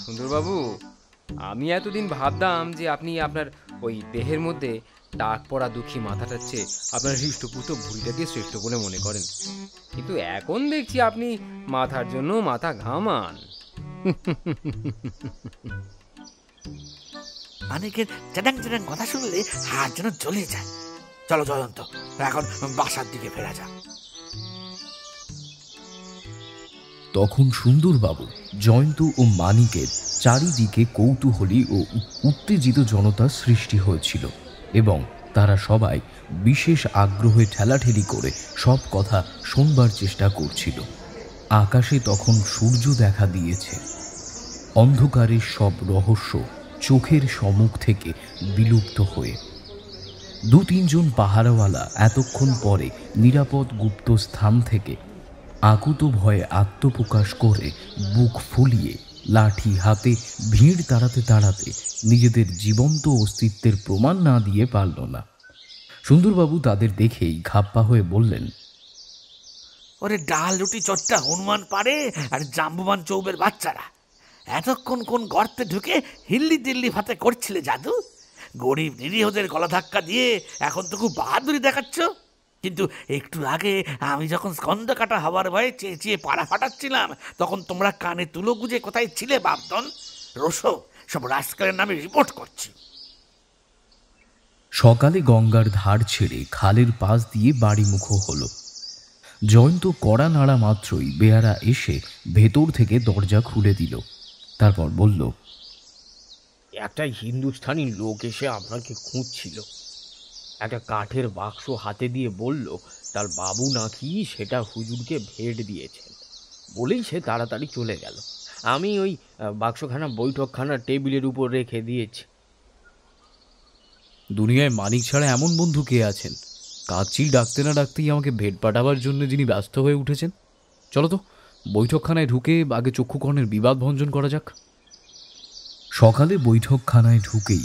সুন্দরবাবু, আমি এতদিন ভাবতাম যে আপনি আপনার ওই দেহের মধ্যে টাক পড়া দুঃখী মাথাটার চেয়ে আপনার হৃষ্টপুষ্ট ভুঁড়িটাকে শ্রেষ্ঠ বলে মনে করেন, কিন্তু এখন দেখছি আপনি মাথার জন্য মাথা ঘামান। অনেকের চ্যাটাং চ্যাটাং কথা শুনলে হাত যেন জ্বলে যায়। চলো জয়ন্ত, এখন বাসার দিকে ফেরা যাক। তখন সুন্দরবাবু, জয়ন্ত ও মানিকের চারিদিকে কৌতূহলী ও উত্তেজিত জনতার সৃষ্টি হয়েছিল, এবং তারা সবাই বিশেষ আগ্রহে ঠেলাঠেলি করে সব কথা শোনবার চেষ্টা করছিল। আকাশে তখন সূর্য দেখা দিয়েছে। অন্ধকারের সব রহস্য চোখের সম্মুখ থেকে বিলুপ্ত হয়ে 2-3 জন পাহারাওয়ালা এতক্ষণ পরে নিরাপদ গুপ্ত স্থান থেকে আকুত ভয়ে আত্মপ্রকাশ করে বুক ফুলিয়ে লাঠি হাতে ভিড় তাড়াতে তাড়াতে নিজেদের জীবন্ত অস্তিত্বের প্রমাণ না দিয়ে পারল না। সুন্দরবাবু তাদের দেখেই ঘাপ্পা হয়ে বললেন, ওরে ডাল রুটি চট্টা হনুমান পারে আর জাম্বুবান চৌবের বাচ্চারা, এতক্ষণ কোন গর্তে ঢুকে হিল্লি দিল্লি ভাতে করছিলে জাদু? গরিব নিরীহদের গলা ধাক্কা দিয়ে এখন তো খুব বাহাদুরি দেখাচ্ছ। কিন্তু একটু আগে আমি যখন স্কন্দ কাটা হওয়ার ভয়ে চেঁচিয়ে পাড়া ফাটাচ্ছিলাম, তখন তোমরা কানে তুলো গুজে কোথায় ছিলে বাপদন? রোসো, সব রাস্কালের নামে রিপোর্ট করছি। সকালে গঙ্গার ধার ছেড়ে খালের পাশ দিয়ে বাড়িমুখো হলো। জয়ন্ত কড়া নাড়া মাত্রই বেয়ারা এসে ভেতর থেকে দরজা খুলে দিল। তারপর বলল, একটা হিন্দুস্থানি লোক এসে আপনাকে খুঁজছিল। একটা কাঠের বাক্স হাতে দিয়ে বলল তার বাবু নাকি সেটা হুজুরকে ভেট দিয়েছেন, বলেই সে তাড়াতাড়ি চলে গেল। আমি ওই বাক্সখানা বৈঠকখানা টেবিলের উপর রেখে দিয়েছি। দুনিয়ায় মানিক ছাড়া এমন বন্ধু কে আছেন? কাকচিল ডাকতে না ডাকতেই আমাকে ভেট পাঠাবার জন্য যিনি ব্যস্ত হয়ে উঠেছেন। চলো তো বৈঠকখানায় ঢুকে আগে চক্ষুকর্ণের বিবাদ ভঞ্জন করা যাক। সকালে বৈঠকখানায় ঢুকেই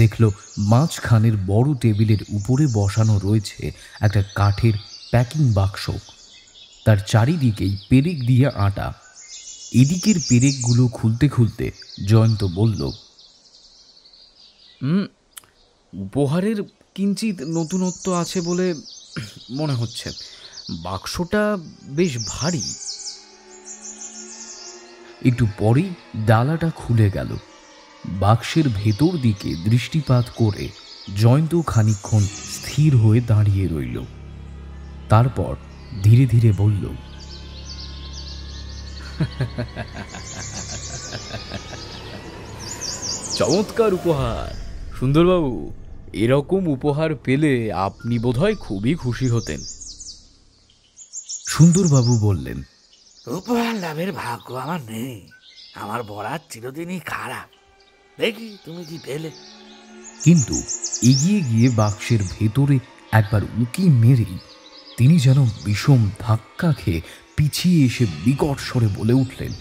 দেখল মাঝখানের বড় টেবিলের উপরে বসানো রয়েছে একটা কাঠের প্যাকিং বাক্স। তার চারিদিকেই পেরেক দিয়ে আটা। এদিকের পেরেকগুলো খুলতে খুলতে জয়ন্ত বলল, উপহারের কিঞ্চিত নতুনত্ব আছে বলে মনে হচ্ছে। বাক্সটা বেশ ভারী। একটু পরেই ডালাটা খুলে গেল। বাক্সের ভেতর দিকে দৃষ্টিপাত করে জয়ন্ত খানিকক্ষণ স্থির হয়ে দাঁড়িয়ে রইল। তারপর ধীরে ধীরে বলল, চমৎকার উপহার সুন্দরবাবু। এরকম উপহার পেলে আপনি বোধহয় খুবই খুশি হতেন। সুন্দরবাবু বললেন, উপহার লাভের ভাগ্য আমার নেই। আমার বরাত চিরদিনই খারাপ। দেখি তুমি কি পেলে। কিন্তু এগিয়ে গিয়ে বাক্সের ভেতরে একবার উঁকি মেরেই তিনি যেন বিষম ধাক্কা খেয়ে পিছিয়ে এসে বিকট স্বরে বলে উঠলেন।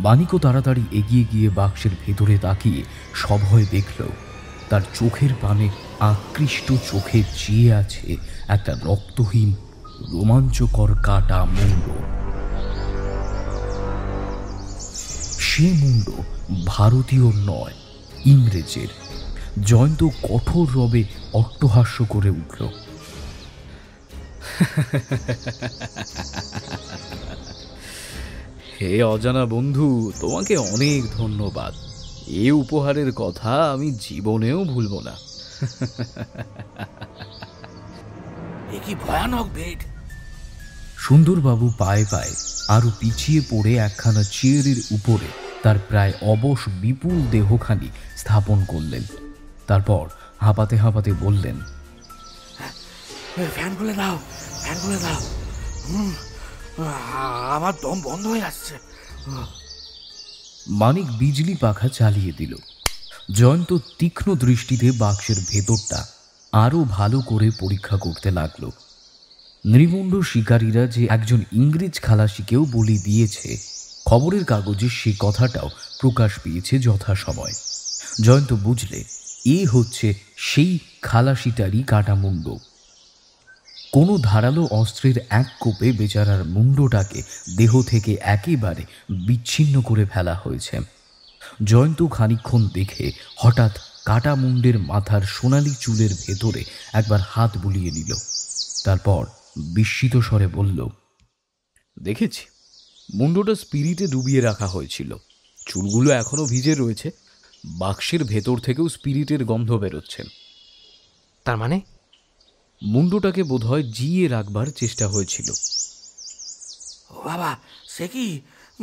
মানিকও তাড়াতাড়ি এগিয়ে গিয়ে বাক্সের ভেতরে তাকিয়ে সভয়ে দেখল তার চোখের পানে আকৃষ্ট চোখে চেয়ে আছে একটা রক্তহীন রোমাঞ্চকর কাটা মুন্ড। সে মুন্ড ভারতীয় নয়, ইংরেজের। জয়ন্ত কঠোর রবে অট্টহাস্য করে উঠল। হে অজানা বন্ধু, তোমাকে অনেক ধন্যবাদ। এ উপহারের কথা আমি জীবনেও ভুলব না। এ কি ভয়ানক বেড! সুন্দরবাবু পায়ে পায়ে আরো পিছিয়ে পড়ে একখানা চেয়ারের উপরে তার প্রায় অবশ বিপুল দেহখানি স্থাপন করলেন। তারপর হাঁপাতে হাঁপাতে বললেন, ফ্যান খুলে দাও, ফ্যান খুলে দাও। আমার দম বন্ধ হয়ে আসছে। মানিক বিজলি পাখা চালিয়ে দিল। জয়ন্ত তীক্ষ্ণ দৃষ্টিতে বাক্সের ভেতরটা আরো ভালো করে পরীক্ষা করতে লাগল। নৃমুণ্ড শিকারীরা যে একজন ইংরেজ খালাসিকেও বলি দিয়েছে, খবরের কাগজে সে কথাটাও প্রকাশ পেয়েছে যথাসময়। জয়ন্ত বুঝলে এ হচ্ছে সেই খালাসিটারই কাটা মুন্ড। কোনো ধারালো অস্ত্রের এক কোপে বেচারার মুন্ডটাকে দেহ থেকে একেবারে বিচ্ছিন্ন করে ফেলা হয়েছে। জয়ন্ত খানিকক্ষণ দেখে হঠাৎ কাটা মুন্ডের মাথার সোনালি চুলের ভেতরে একবার হাত বুলিয়ে নিল। তারপর বিস্মিত স্বরে বলল, দেখেছি মুন্ডটা স্পিরিটে ডুবিয়ে রাখা হয়েছিল। চুলগুলো এখনো ভিজে রয়েছে। বাক্সের ভেতর থেকেও স্পিরিটের গন্ধ বেরোচ্ছে। তার মানে মুন্ডটাকে বোধহয় জিয়ে রাখবার চেষ্টা হয়েছিল। ও বাবা, সে কি!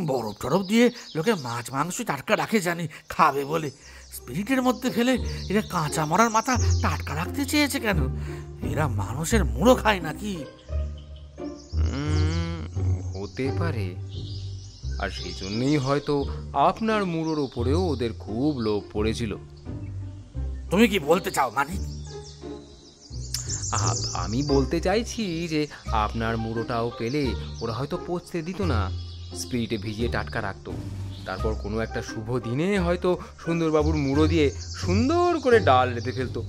বরফ টরফ দিয়ে লোকে মাছ মাংস টাটকা রাখে জানি, খাবে বলে। স্পিরিটের মধ্যে ফেলে এরা কাঁচা মরার মাথা টাটকা রাখতে চেয়েছে কেন? এরা মানুষের মুড়ো খায় নাকি? হতে পারে। আর সেই জন্যই হয়তো আপনার মুড়োর ওপরেও ওদের খুব লোভ পড়েছিল। তুমি কি বলতে চাও মানিক? আমি বলতে চাইছি যে আপনার মুড়োটাও পেলে ওরা হয়তো পচতে দিত না। স্পিরিটে ভিজিয়ে টাটকা রাখতো। তারপর কোনো একটা শুভ দিনে হয়তো সুন্দরবাবুর মুড়ো দিয়ে সুন্দর করে ডাল রেঁধে ফেলতো।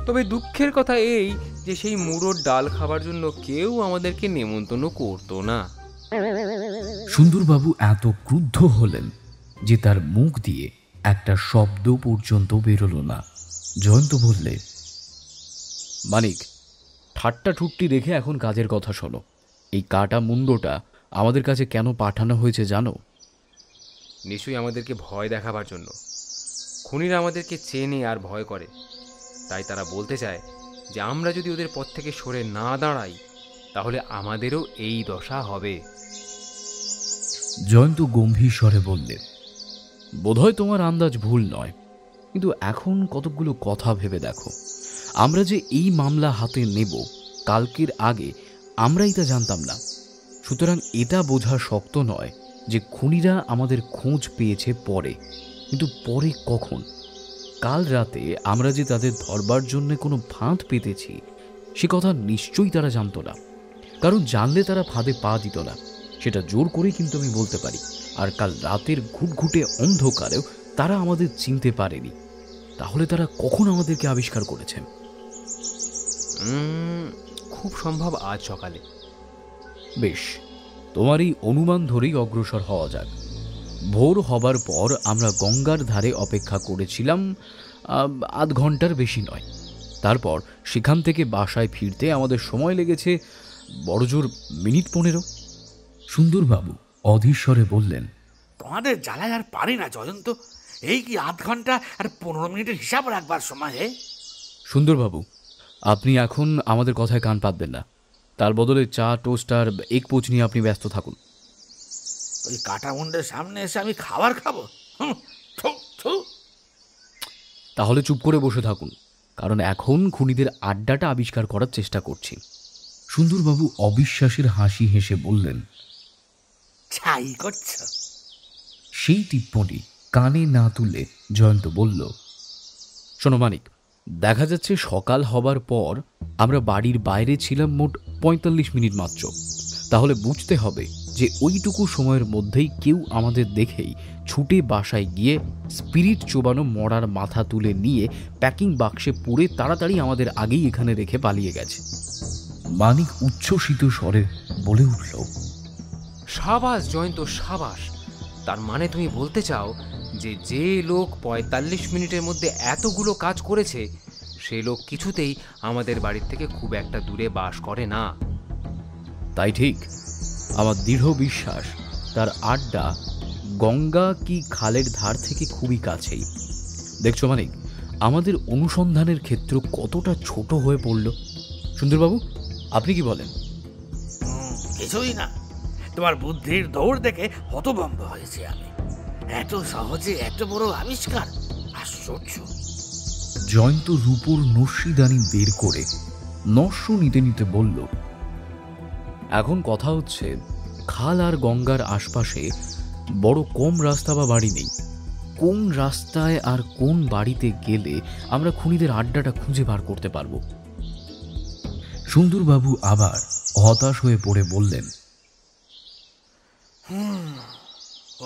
তবে দুঃখের কথা এই যে সেই মুড়োর ডাল খাবার জন্য কেউ আমাদেরকে নেমন্তন্ন করতো না। সুন্দরবাবু এত ক্রুদ্ধ হলেন যে তার মুখ দিয়ে একটা শব্দ পর্যন্ত বেরোলো না। জয়ন্ত বললে, মানিক, ঠাট্টা ঠুট্টি রেখে এখন কাজের কথা শোনো। এই কাটা মুন্ডটা আমাদের কাছে কেন পাঠানো হয়েছে জানো? নিশ্চয়ই আমাদেরকে ভয় দেখাবার জন্য। খুনিরা আমাদেরকে চেনে আর ভয় করে, তাই তারা বলতে চায় যে আমরা যদি ওদের পথ থেকে সরে না দাঁড়াই তাহলে আমাদেরও এই দশা হবে। জয়ন্ত গম্ভীর স্বরে বললে, বোধহয় তোমার আন্দাজ ভুল নয়, কিন্তু এখন কতকগুলো কথা ভেবে দেখো। আমরা যে এই মামলা হাতে নেব কালকের আগে আমরাই তা জানতাম না। সুতরাং এটা বোঝা শক্ত নয় যে খুনিরা আমাদের খোঁজ পেয়েছে পরে, কিন্তু পরে কখন? কাল রাতে আমরা যে তাদের ধরবার জন্য কোনো ফাঁদ পেতেছি সে কথা নিশ্চয়ই তারা জানতো না, কারণ জানলে তারা ফাঁদে পা দিত না। সেটা জোর করেই কিন্তু আমি বলতে পারি। আর কাল রাতের ঘুটঘুটে অন্ধকারেও তারা আমাদের চিনতে পারেনি। তাহলে তারা কখন আমাদেরকে আবিষ্কার করেছে? খুব সম্ভব আজ সকালে। বেশ, তোমার এই অনুমান ধরেই অগ্রসর হওয়া যাক। ভোর হবার পর আমরা গঙ্গার ধারে অপেক্ষা করেছিলাম আধ ঘন্টার বেশি নয়। তারপর সেখান থেকে বাসায় ফিরতে আমাদের সময় লেগেছে বড়জোর মিনিট 15। সুন্দরবাবু অধীরস্বরে বললেন, তোমাদের জ্বালায় আর পারি না জয়ন্ত। এই কি আধ ঘন্টা আর 15 মিনিটের হিসাব রাখবার সময়? হে সুন্দরবাবু, আপনি এখন আমাদের কথায় কান পাতবেন না। তার বদলে চা, টোস্ট আর এক পোচ নিয়ে আপনি ব্যস্ত থাকুন। ওই কাটা মুন্ডের সামনে এসে আমি খাবার খাবো? থু, থু। তাহলে চুপ করে বসে থাকুন, কারণ এখন খুনিদের আড্ডাটা আবিষ্কার করার চেষ্টা করছি। সুন্দরবাবু অবিশ্বাসের হাসি হেসে বললেন, ছাই করছ? সেই টিপ্পনি কানে না তুলে জয়ন্ত বলল, শোনো মানিক, দেখা যাচ্ছে সকাল হবার পর আমরা বাড়ির বাইরে ছিলাম মোট 45 মিনিট মাত্র। তাহলে বুঝতে হবে যে ওইটুকু সময়ের মধ্যেই কেউ আমাদের দেখেই ছুটে বাসায় গিয়ে স্পিরিট চোবানো মরার মাথা তুলে নিয়ে প্যাকিং বাক্সে পুরে তাড়াতাড়ি আমাদের আগেই এখানে রেখে পালিয়ে গেছে। মানিক উচ্ছ্বসিত স্বরে বলে উঠল, সাবাস জয়ন্ত, সাবাস। তার মানে তুমি বলতে চাও যে যে লোক 45 মিনিটের মধ্যে এতগুলো কাজ করেছে সে লোক কিছুতেই আমাদের বাড়ির থেকে খুব একটা দূরে বাস করে না? তাই ঠিক। আমার দৃঢ় বিশ্বাস তার আড্ডা গঙ্গা কি খালের ধার থেকে খুবই কাছেই। দেখছো মানিক, আমাদের অনুসন্ধানের ক্ষেত্র কতটা ছোট হয়ে পড়ল। সুন্দরবাবু, আপনি কি বলেন? কিছুই না। তোমার বুদ্ধির দৌড় দেখে হতভম্ব হয়েছি আমি। এত সহজে এত বড় আবিষ্কার, আশ্চর্য। জয়ন্ত রূপোর নস্যিদানি বের করে নস্য নিতে নিতে বলল, এখন কথা হচ্ছে খাল আর গঙ্গার আশপাশে বড় কম রাস্তা বা বাড়ি নেই। কোন রাস্তায় আর কোন বাড়িতে গেলে আমরা খুনিদের আড্ডাটা খুঁজে বার করতে পারবো? সুন্দরবাবু আবার হতাশ হয়ে পড়ে বললেন,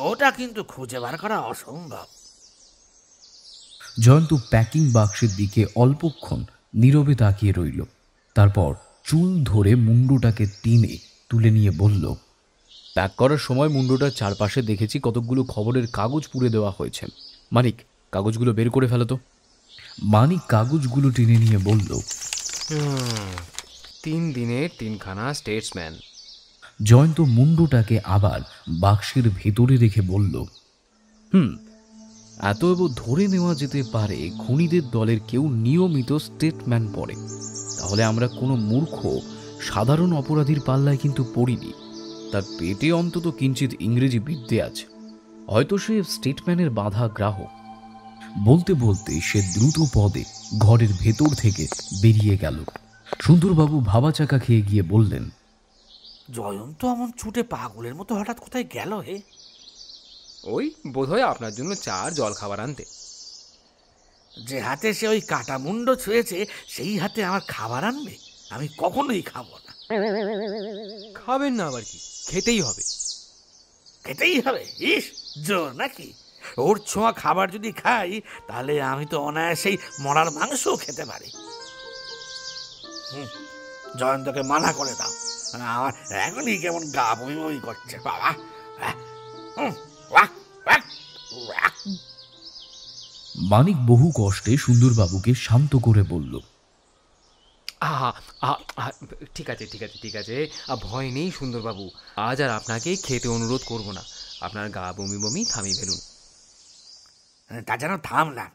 ওটা কিন্তু খুঁজে বার করা অসম্ভব। জয়ন্ত প্যাকিং বাক্সের দিকে অল্পক্ষণ নীরবে তাকিয়ে রইল। তারপর চুল ধরে মুন্ডুটাকে টেনে তুলে নিয়ে বলল, প্যাক করার সময় মুন্ডটার চারপাশে দেখেছি কতকগুলো খবরের কাগজ পুড়ে দেওয়া হয়েছে। মানিক, কাগজগুলো বের করে ফেলো তো। মানিক কাগজগুলো টেনে নিয়ে বলল, 3 দিনের 3খানা স্টেটসম্যান। জয়ন্ত মুন্ডুটাকে আবার বাক্সের ভেতরে রেখে বলল, এত ধরে নেওয়া যেতে পারে খুনিদের দলের কেউ নিয়মিত স্টেটম্যান পড়ে। তাহলে আমরা কোনো মূর্খ সাধারণ অপরাধীর পাল্লায় কিন্তু পড়িনি। তার পেটে অন্তত কিঞ্চিত ইংরেজি বিদ্যে আছে। হয়তো সে স্টেটম্যানের বাঁধা গ্রাহক। বলতে বলতে সে দ্রুত পদে ঘরের ভেতর থেকে বেরিয়ে গেল। সুন্দরবাবু ভাবাচাকা খেয়ে গিয়ে বললেন, জয়ন্ত এমন ছুটে পাগলের মতো হঠাৎ কোথায় গেল? হে, ওই বোধহয় আপনার জন্য চা আর জল খাবার আনতে। যে হাতে সে ওই কাটা মুন্ড ছুঁয়েছে সেই হাতে আমার খাবার আনবে? আমি কখনোই খাবো না। খাবেন না আবার কি? খেতেই হবে। খেতেই হবে। ইস, জোর নাকি? ওর ছোঁয়া খাবার যদি খাই, তাহলে আমি তো অনায়াসেই মরার মাংসও খেতে পারি। জয়ন্তকে মানা করে দাও, আমার এখনই কেমন গা বমি বমি করছে বাবা। মানিক বহু কষ্টে সুন্দরবাবুকে শান্ত করে বলল, আহা আহা আহা, ঠিক আছে ঠিক আছে ঠিক আছে, ভয় নেই সুন্দরবাবু, আজ আর আপনাকে খেতে অনুরোধ করব না। আপনার গা বমি বমি থামিয়ে ফেলুন। তা যেন থামলাম,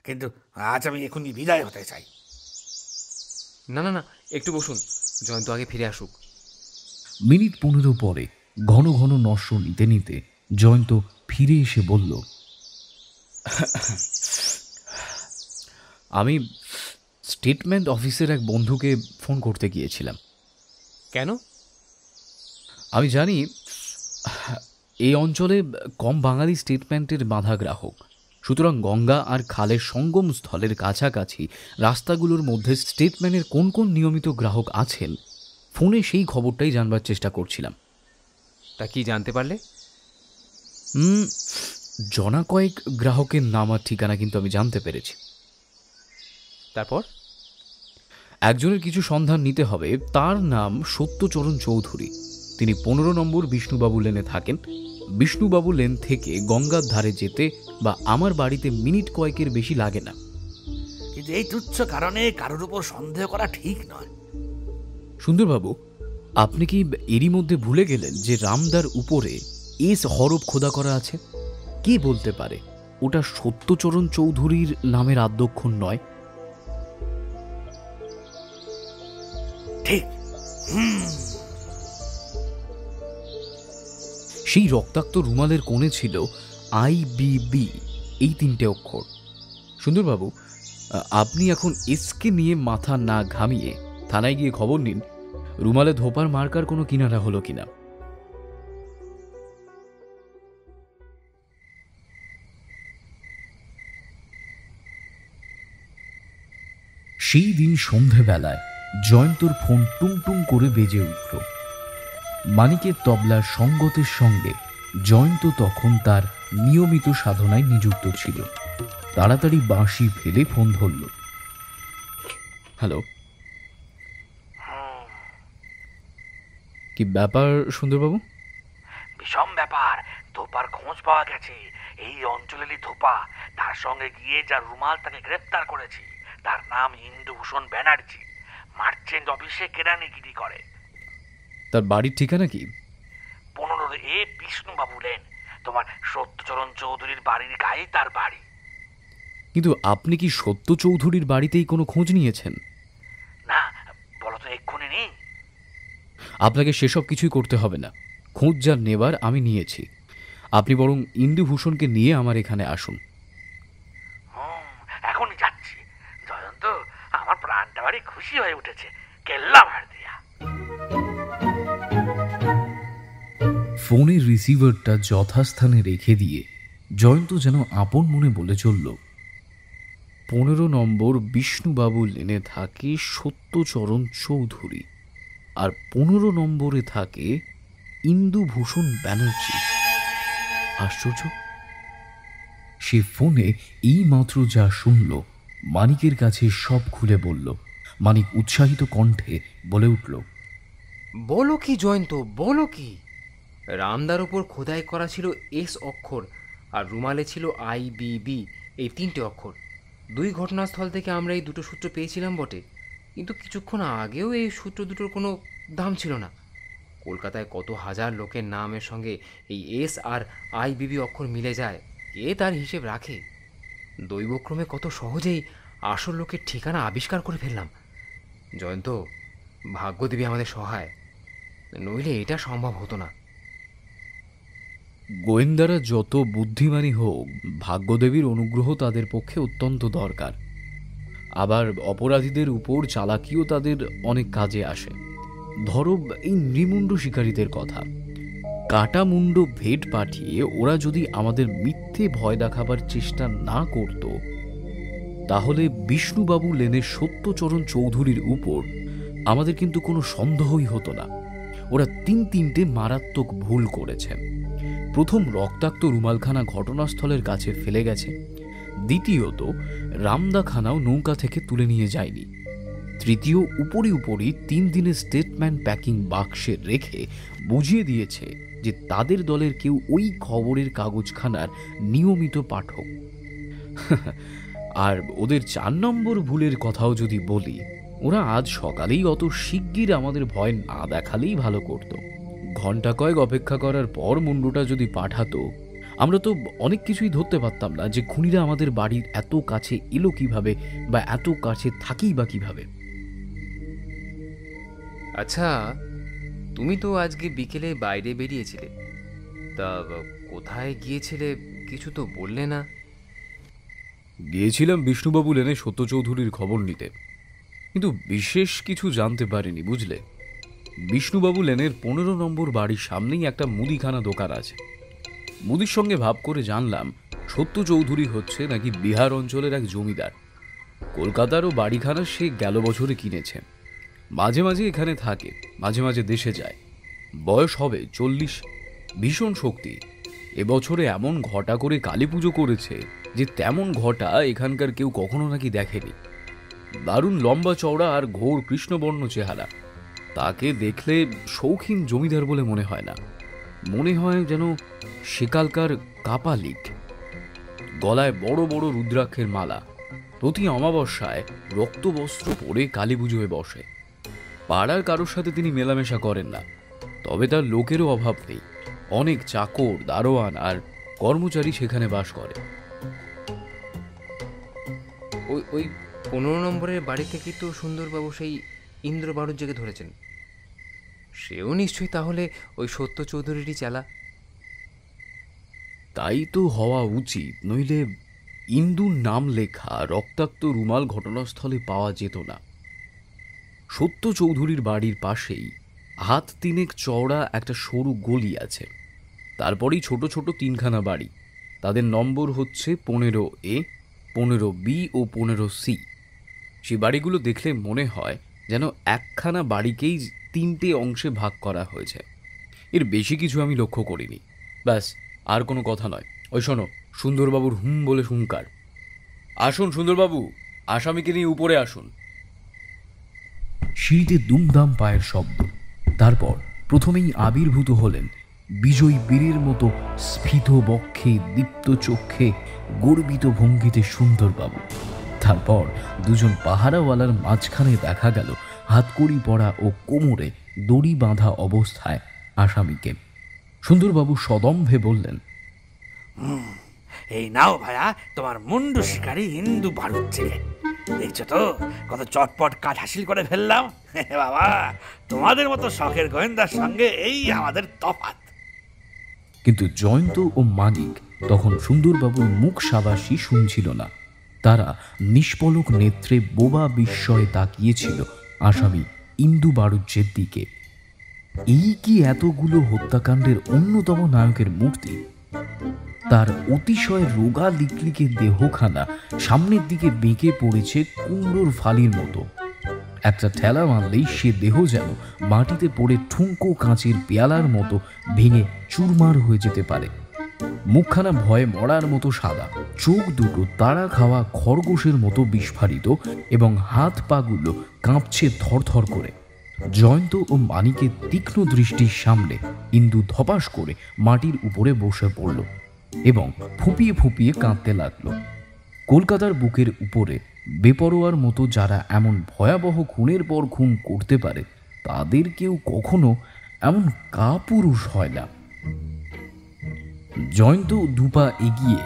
কিন্তু আজ আমি এখনই বিদায় হতে চাই। না না না, একটু বসুন, জয়ন্ত আগে ফিরে আসুক। মিনিট 15 পরে ঘন ঘন নস্য নিতে নিতে জয়ন্ত ফিরে এসে বলল, আমি স্টেটমেন্ট অফিসের এক বন্ধুকে ফোন করতে গিয়েছিলাম। কেন? আমি জানি এই অঞ্চলে কম বাঙালি স্টেটমেন্টের বাঁধা গ্রাহক, সুতরাং গঙ্গা আর খালের সঙ্গম স্থলের কাছাকাছি রাস্তাগুলোর মধ্যে স্টেটমেন্টের কোন কোন নিয়মিত গ্রাহক আছেন, ফোনে সেই খবরটাই জানবার চেষ্টা করছিলাম। তা কি জানতে পারলে? জনা কয়েক গ্রাহকের নাম আর ঠিকানা কিন্তু আমি জানতে পেরেছি। তারপর? একজনের কিছু সন্ধান নিতে হবে। তার নাম সত্যচরণ চৌধুরী। তিনি 15 নম্বর বিষ্ণুবাবু লেনে থাকেন। বিষ্ণুবাবু লেন থেকে গঙ্গার ধারে যেতে বা আমার বাড়িতে মিনিট কয়েকের বেশি লাগে না। কিন্তু এই তুচ্ছ কারণে কারোর উপর সন্দেহ করা ঠিক নয়। সুন্দরবাবু, আপনি কি এরই মধ্যে ভুলে গেলেন যে রামদার উপরে এস হরফ খোদা করা আছে? কে বলতে পারে ওটা সত্যচরণ চৌধুরীর নামের আদ্যক্ষর নয়? ঠিক। সেই রক্তাক্ত রুমালের কোণে ছিল IBB, এই 3টে অক্ষর। সুন্দরবাবু, আপনি এখন এসকে নিয়ে মাথা না ঘামিয়ে থানায় গিয়ে খবর নিন রুমালে ধোপার মার্কার কোনো কিনারা হলো কিনা। সেই দিন সন্ধেবেলায় জয়ন্তর ফোন টুংটুং করে বেজে উঠল। মানিকের তবলার সঙ্গতের সঙ্গে জয়ন্ত তখন তার নিয়মিত সাধনায় নিযুক্ত ছিল। তাড়াতাড়ি বাঁশি ফেলে ফোন ধরল। হ্যালো, কি ব্যাপার সুন্দরবাবু? বিষম ব্যাপার। ধোপার খোঁজ পাওয়া গেছে। এই অঞ্চলেরই ধোপা। তার সঙ্গে গিয়ে যার রুমাল তাকে গ্রেফতার করেছি, তার নাম ইন্দুভূষণ ব্যানার্জি। মার্চেন্ট অফিসে কেরানিগিরি করে। তার বাড়ির ঠিকানা কি? 15A বিষ্ণুবাবু lane. তোমার সত্যচরণ চৌধুরীর বাড়ির গায়ে তার বাড়ি। কিন্তু আপনি কি সত্য চৌধুরীর বাড়িতেই কোনো খোঁজ নিয়েছেন? না, বলো তো এক্ষুনি নেই। আপনাকে সেসব কিছুই করতে হবে না। খোঁজ যা নেবার আমি নিয়েছি। আপনি বরং ইন্দুভূষণকে নিয়ে আমার এখানে আসুন। এখনই যাচ্ছি। জয়ন্ত, আমার প্রাণটা ভারী খুশি হয়ে উঠেছে। কেল্লা ভার দিয়া। ফোনের রিসিভারটা যথাস্থানে রেখে দিয়ে জয়ন্ত যেন আপন মনে বলে চলল, 15 নম্বর বিষ্ণুবাবু লেনে থাকে সত্যচরণ চৌধুরী, আর 15 নম্বরে থাকে ইন্দুভূষণ ব্যানার্জি। আশ্চর্য! সে ফোনে এই মাত্র যা শুনল মানিকের কাছে সব খুলে বলল। মানিক উৎসাহিত কণ্ঠে বলে উঠল, বলো কি জয়ন্ত, বলো কি? রামদার উপর খোদাই করা ছিল এস অক্ষর, আর রুমালে ছিল IBB, এই 3টে অক্ষর। 2 ঘটনাস্থল থেকে আমরা এই 2টো সূত্র পেয়েছিলাম বটে, কিন্তু কিছুক্ষণ আগেও এই সূত্র দুটোর কোনো দাম ছিল না। কলকাতায় কত হাজার লোকের নামের সঙ্গে এই এস আর IBB অক্ষর মিলে যায়, কে তার হিসেব রাখে? দৈবক্রমে কত সহজেই আসল লোকের ঠিকানা আবিষ্কার করে ফেললাম। জয়ন্ত, ভাগ্য দেবী আমাদের সহায়, নইলে এটা সম্ভব হতো না। গোয়েন্দারা যত বুদ্ধিমানই হোক, ভাগ্যদেবীর অনুগ্রহ তাদের পক্ষে অত্যন্ত দরকার। আবার অপরাধীদের উপর চালাকিও তাদের অনেক কাজে আসে। ধরো এই নৃমুণ্ড শিকারীদের কথা। কাটা মুন্ড ভেট পাঠিয়ে ওরা যদি আমাদের মিথ্যে ভয় দেখাবার চেষ্টা না করত, তাহলে বিষ্ণুবাবু লেনের সত্যচরণ চৌধুরীর উপর আমাদের কিন্তু কোনো সন্দেহই হতো না। ওরা 3টে মারাত্মক ভুল করেছে। প্রথম রক্তাক্ত রুমালখানা ঘটনাস্থলের কাছে ফেলে গেছে, দ্বিতীয়ত রামদাখানাও নৌকা থেকে তুলে নিয়ে যায়নি, তৃতীয় উপরি 3 দিনের স্টেটমেন্ট প্যাকিং বাক্সে রেখে বুঝিয়ে দিয়েছে যে তাদের দলের কেউ ওই খবরের কাগজখানার নিয়মিত পাঠক। আর ওদের 4 নম্বর ভুলের কথাও যদি বলি, ওরা আজ সকালেই অত শিগগির আমাদের ভয় না দেখালেই ভালো করত। ঘন্টা কয়েক অপেক্ষা করার পর মুন্ডুটা যদি পাঠাতো, আমরা তো অনেক কিছুই ধরতে পারতাম না যে খুনিরা আমাদের বাড়ির এত কাছে এলো কিভাবে, বা এত কাছে থাকেই বা কিভাবে। আচ্ছা, তুমি তো আজকে বিকেলে বাইরে বেরিয়েছিলে, তা কোথায় গিয়েছিলে কিছু তো বললে না। গিয়েছিলাম বিষ্ণুবাবু লেনে সত্য চৌধুরীর খবর নিতে, কিন্তু বিশেষ কিছু জানতে পারিনি, বুঝলে। বিষ্ণুবাবু লেনের 15 নম্বর বাড়ির সামনেই একটা মুদিখানা দোকান আছে। মুদির সঙ্গে ভাব করে জানলাম সত্য চৌধুরী হচ্ছে নাকি বিহার অঞ্চলের এক জমিদার। কলকাতারও বাড়িখানা সে গেল বছরে কিনেছে, মাঝে মাঝে এখানে থাকে, মাঝে মাঝে দেশে যায়। বয়স হবে 40, ভীষণ শক্তি। এবছরে এমন ঘটা করে কালী পুজো করেছে যে তেমন ঘটা এখানকার কেউ কখনো নাকি দেখেনি। দারুণ লম্বা চওড়া আর ঘোর কৃষ্ণবর্ণ চেহারা। তাকে দেখলে শৌখিন জমিদার বলে মনে হয় না, মনে হয় যেন সেকালকার কাপালিক। গলায় বড় বড় রুদ্রাক্ষের মালা, প্রতি অমাবস্যায় রক্তবস্ত্র পরে কালী পুজোয় বসে। পাড়ার কারোর সাথে তিনি মেলামেশা করেন না, তবে তার লোকেরও অভাব নেই। অনেক চাকর, দারোয়ান আর কর্মচারী সেখানে বাস করে। ওই 15 নম্বরের বাড়ি থেকেই তো সুন্দরবাবু সেই ইন্দ্র বাড়ুজ্যকে ধরেছেন। সেও নিশ্চয়ই তাহলে ওই সত্য চৌধুরীরই চালা। তাই তো হওয়া উচিত, নইলে ইন্দুর নাম লেখা রক্তাক্ত রুমাল ঘটনাস্থলে পাওয়া যেত না। সত্য চৌধুরীর বাড়ির পাশেই হাত 3 চওড়া একটা সরু গলি আছে, তারপরেই ছোট ছোট 3খানা বাড়ি। তাদের নম্বর হচ্ছে 15A, 15B ও 15C। সেই বাড়িগুলো দেখলে মনে হয় যেন একখানা বাড়িকেই 3টে অংশে ভাগ করা হয়েছে। এর বেশি কিছু আমি লক্ষ্য করিনি। ব্যাস, আর কোনো কথা নয়। ওই শোনো, সুন্দরবাবুর হুম বলে হুঙ্কার। আসুন সুন্দরবাবু, আসামিকে নিয়ে উপরে আসুন। সিঁড়িতে দুমদাম পায়ের শব্দ। তারপর প্রথমেই আবির্ভূত হলেন বিজয়ী বীরের মতো স্ফীত বক্ষে, দীপ্ত চক্ষে, গর্বিত ভঙ্গিতে সুন্দরবাবু। তারপর দুজন পাহারাওয়ালার মাঝখানে দেখা গেল হাতকড়ি পরা ও কোমরে দড়ি বাঁধা অবস্থায় আসামিকে। সুন্দরবাবু সদম্ভে বললেন, এই নাও ভায়া তোমার মুন্ডু শিকারী হিন্দু বাড়ুচ্ছে। দেখছো তো কত চটপট কাজ হাসিল করে ফেললাম। বাবা, তোমাদের মতো শখের গোয়েন্দার সঙ্গে এই আমাদের তফাৎ। কিন্তু জয়ন্ত ও মানিক তখন সুন্দরবাবুর মুখ সাবাসী শুনছিল না। তারা নিষ্পলক নেত্রে বোবা বিস্ময়ে তাকিয়েছিল আসামি ইন্দু বাড়ুজ্যের দিকে। এই কি এতগুলো হত্যাকাণ্ডের অন্যতম নায়কের মূর্তি? তার অতিশয় রোগা লিকলিকে দেহখানা সামনের দিকে বেঁকে পড়েছে কুমড়োর ফালির মতো। একটা ঠেলা মারলেই সে দেহ যেন মাটিতে পড়ে ঠুনকো কাঁচের পেয়ালার মতো ভেঙে চুরমার হয়ে যেতে পারে। মুখখানা ভয়ে মরার মতো সাদা, চোখ দুটো তাড়া খাওয়া খরগোশের মতো বিস্ফারিত এবং হাত পাগুলো কাঁপছে থরথর করে। জয়ন্ত ও মানিকের তীক্ষ্ণ দৃষ্টির সামনে ইন্দু ধপাস করে মাটির উপরে বসে পড়ল এবং ফুঁপিয়ে ফুঁপিয়ে কাঁদতে লাগলো। কলকাতার বুকের উপরে বেপরোয়ার মতো যারা এমন ভয়াবহ খুনের পর খুন করতে পারে, তাদের কেউ কখনো এমন কাপুরুষ হয় না। জয়ন্ত দুপা এগিয়ে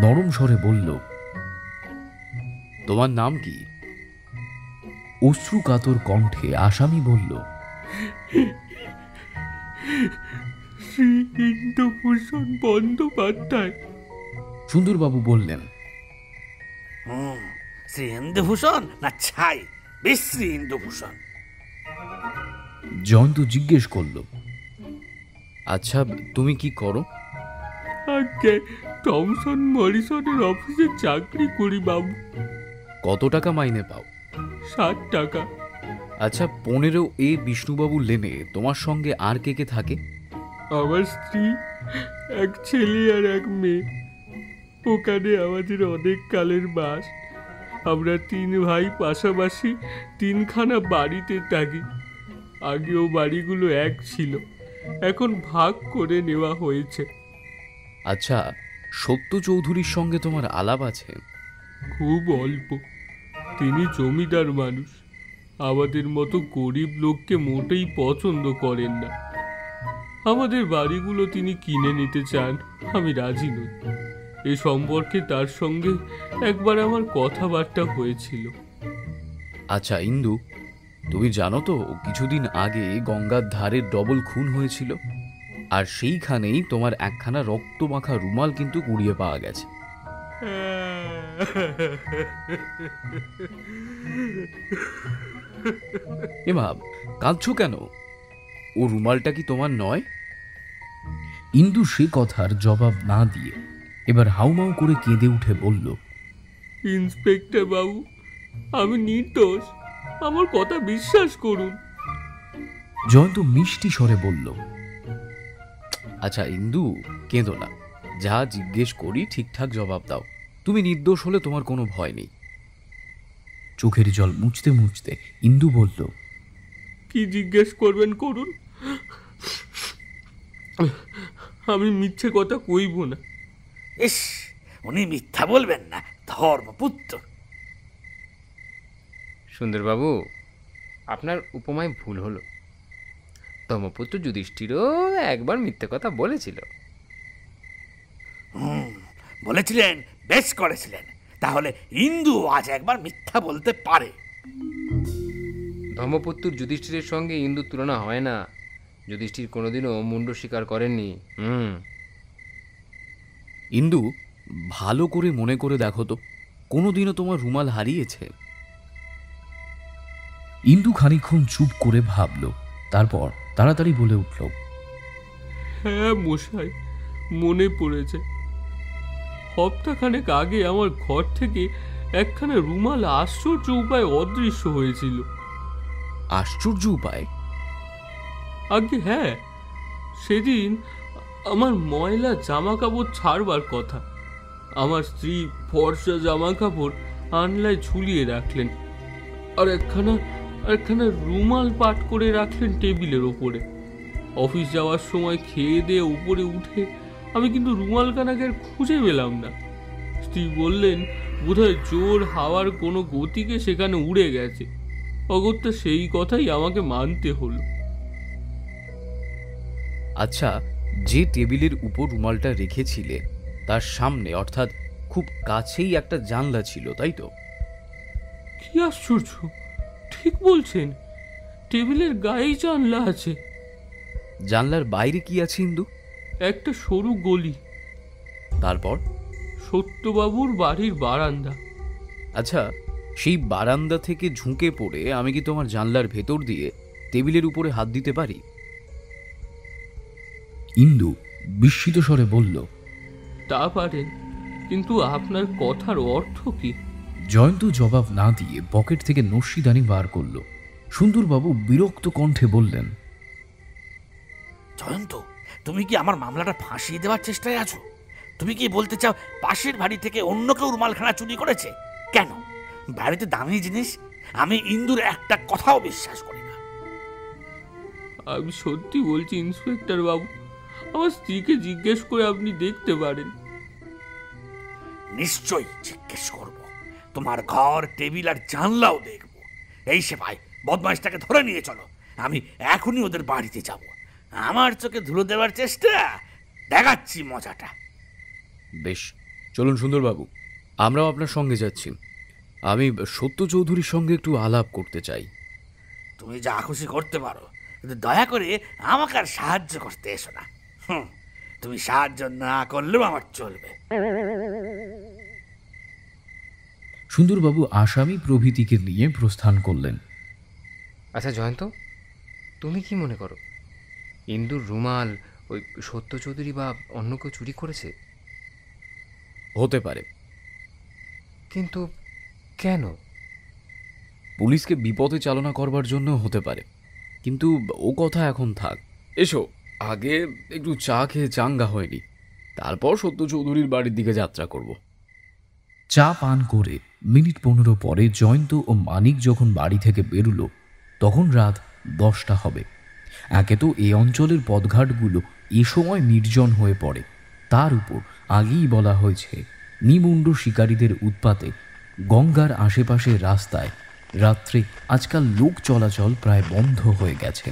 নরম স্বরে বলল, তোমার নাম কি? অশ্রুকাতর কণ্ঠে আসামি বলল, শ্রী ইন্দুভূষণ বন্দ্যোপাধ্যায়। সুন্দরবাবু বললেন, শ্রী ইন্দুভূষণ না ছাই বিশ্রী ইন্দুভূষণ? জয়ন্ত জিজ্ঞেস করল, আচ্ছা, তুমি কি করো? আগে টমসন মরিসনের অফিসে চাকরি করি বাবু। কত টাকা মাইনে পাও? 7 টাকা। আচ্ছা, 15A বিষ্ণুবাবু লেনে তোমার সঙ্গে আর কে কে থাকে? আমার স্ত্রী, এক ছেলে আর এক মেয়ে। ওখানে আমাদের অনেক কালের বাস। আমরা 3 ভাই পাশাপাশি 3খানা বাড়িতে থাকি। আগেও বাড়িগুলো এক ছিল, এখন ভাগ করে নেওয়া হয়েছে। আচ্ছা, সত্য চৌধুরীর সঙ্গে তোমার আলাপ আছে? খুব অল্প। তিনি জমিদার মানুষ, আমাদের মতো গরিব লোককে মোটেই পছন্দ করেন না। আমাদের বাড়িগুলো তিনি কিনে নিতে চান, আমি রাজি নই। এ সম্পর্কে তার সঙ্গে একবার আমার কথাবার্তা হয়েছিল। আচ্ছা ইন্দু, তুমি জানো তো কিছুদিন আগে গঙ্গার ধারে ডবল খুন হয়েছিল, আর সেইখানেই তোমার একখানা রক্তমাখা রুমাল কিন্তু কুড়িয়ে পাওয়া গেছে। এমা, কাঁদছো কেন? ও রুমালটা কি তোমার নয়? ইন্দু সে কথার জবাব না দিয়ে এবার হাউমাউ করে কেঁদে উঠে বলল, ইন্সপেক্টর বাবু, আমি নির্দোষ, আমার কথা বিশ্বাস করুন। জয়ন্ত মিষ্টি স্বরে বলল, আচ্ছা ইন্দু, কেঁদো না। যা জিজ্ঞেস করি ঠিকঠাক জবাব দাও। তুমি নির্দোষ হলে তোমার কোনো ভয় নেই। চোখের জল মুছতে মুছতে ইন্দু বলল, কি জিজ্ঞেস করবেন করুন, আমি মিথ্যে কথা কইব না। ইস, উনি মিথ্যা বলবেন না, ধর্মপুত্র। সুন্দরবাবু, আপনার উপমায় ভুল হলো। ধর্মপুত্র যুধিষ্ঠিরও একবার মিথ্যে কথা বলেছিল। বলেছিলেন, বেশ করেছিলেন। তাহলে ইন্দু আজ একবার মিথ্যা বলতে পারে। ধর্মপুত্র যুধিষ্ঠিরের সঙ্গে ইন্দুর তুলনা হয় না। যুধিষ্ঠির কোনোদিনও মুণ্ড স্বীকার করেননি। ইন্দু, ভালো করে মনে করে দেখো তো, কোনোদিনও তোমার রুমাল হারিয়েছে? ইন্দু খানিকক্ষণ চুপ করে ভাবল, তারপর তাড়াতাড়ি বলে উঠল, হ্যাঁ মশাই, মনে পড়েছে। সপ্তাহখানেক আগে আমার ঘর থেকে একখানা রুমাল আশ্চর্য উপায়ে অদৃশ্য হয়েছিল। আশ্চর্য উপায়? আগে হ্যাঁ, সেদিন আমার ময়লা জামা কাপড় ছাড়বার কথা। আমার স্ত্রী ফর্সা জামা কাপড় আনলায় ঝুলিয়ে রাখলেন, আর একখানা রুমাল পাট করে রাখলেন টেবিলের ওপরে। অফিস যাওয়ার সময় খেয়ে দিয়ে উপরে উঠে আমি কিন্তু রুমালখানাকে আর খুঁজে পেলাম না। স্ত্রী বললেন বোধহয় জোর হাওয়ার কোনো গতিকে সেখানে উড়ে গেছে। অগত্যা সেই কথাই আমাকে মানতে হলো। আচ্ছা, যে টেবিলের উপর রুমালটা রেখেছিলে তার সামনে, অর্থাৎ খুব কাছেই একটা জানলা ছিল, তাই তো? কি আশ্চর্য, ঠিক বলছেন, টেবিলের গায়েই জানলা আছে। জানলার বাইরে কি আছে ইন্দু? একটা সরু গলি। তারপর? সত্যবাবুর বাড়ির বারান্দা। আচ্ছা, সেই বারান্দা থেকে ঝুঁকে পড়ে আমি কি তোমার জানলার ভেতর দিয়ে টেবিলের উপরে হাত দিতে পারি? ইন্দু বিস্মিত স্বরে বলল, তা পারেন, কিন্তু আপনার কথার অর্থ কি? জয়ন্ত জবাব না দিয়ে পকেট থেকে নস্যিদানি বার করল। সুন্দরবাবু বিরক্ত কণ্ঠে বললেন, জয়ন্ত, তুমি কি আমার মামলাটা ফাঁসিয়ে দেওয়ার চেষ্টায় আছো? তুমি কি বলতে চাও পাশের বাড়ি থেকে অন্য কেউ রুমালখানা চুরি করেছে? কেন? বাড়িতে দামি জিনিস। আমি ইন্দুর একটা কথাও বিশ্বাস করি না। আমি সত্যি বলছি ইন্সপেক্টর বাবু, আমার স্ত্রীকে জিজ্ঞেস করে আপনি দেখতে পারেন। নিশ্চয়ই জিজ্ঞেস করব। তোমার ঘর, টেবিল আর জানলাও দেখব। এই সে ভাই, বদমাইশটাকে ধরে নিয়ে চলো। আমি এখনই ওদের বাড়িতে যাব। আমার চোখে ধুলো দেওয়ার চেষ্টা, দেখাচ্ছি মজাটা। বেশ, চলুন সুন্দরবাবু, আমরাও আপনার সঙ্গে যাচ্ছি। আমি সত্য চৌধুরীর সঙ্গে একটু আলাপ করতে চাই। তুমি যা খুশি করতে পারো, কিন্তু দয়া করে আমাকে আর সাহায্য করতে এসো না। তুমি সাহায্য না করলেও আমার চলবে। সুন্দরবাবু আসামি প্রভৃতিকে নিয়ে প্রস্থান করলেন। আচ্ছা জয়ন্ত, তুমি কি মনে করো ইন্দুর রুমাল ওই সত্য চৌধুরী বা অন্য কেউ চুরি করেছে? হতে পারে, কিন্তু কেন? পুলিশকে বিপদে চালনা করবার জন্য হতে পারে, কিন্তু ও কথা এখন থাক। এসো, আগে একটু চা খেয়ে চাঙ্গা হয়নি, তারপর সত্য চৌধুরীর বাড়ির দিকে যাত্রা করব। চা পান করে মিনিট 15 পরে জয়ন্ত ও মানিক যখন বাড়ি থেকে বেরুলো তখন রাত 10টা হবে। একে তো এই অঞ্চলের পথঘাটগুলো এ সময় নির্জন হয়ে পড়ে, তার উপর আগেই বলা হয়েছে নিমুন্ড শিকারীদের উৎপাতে গঙ্গার আশেপাশের রাস্তায় রাত্রে আজকাল লোক চলাচল প্রায় বন্ধ হয়ে গেছে।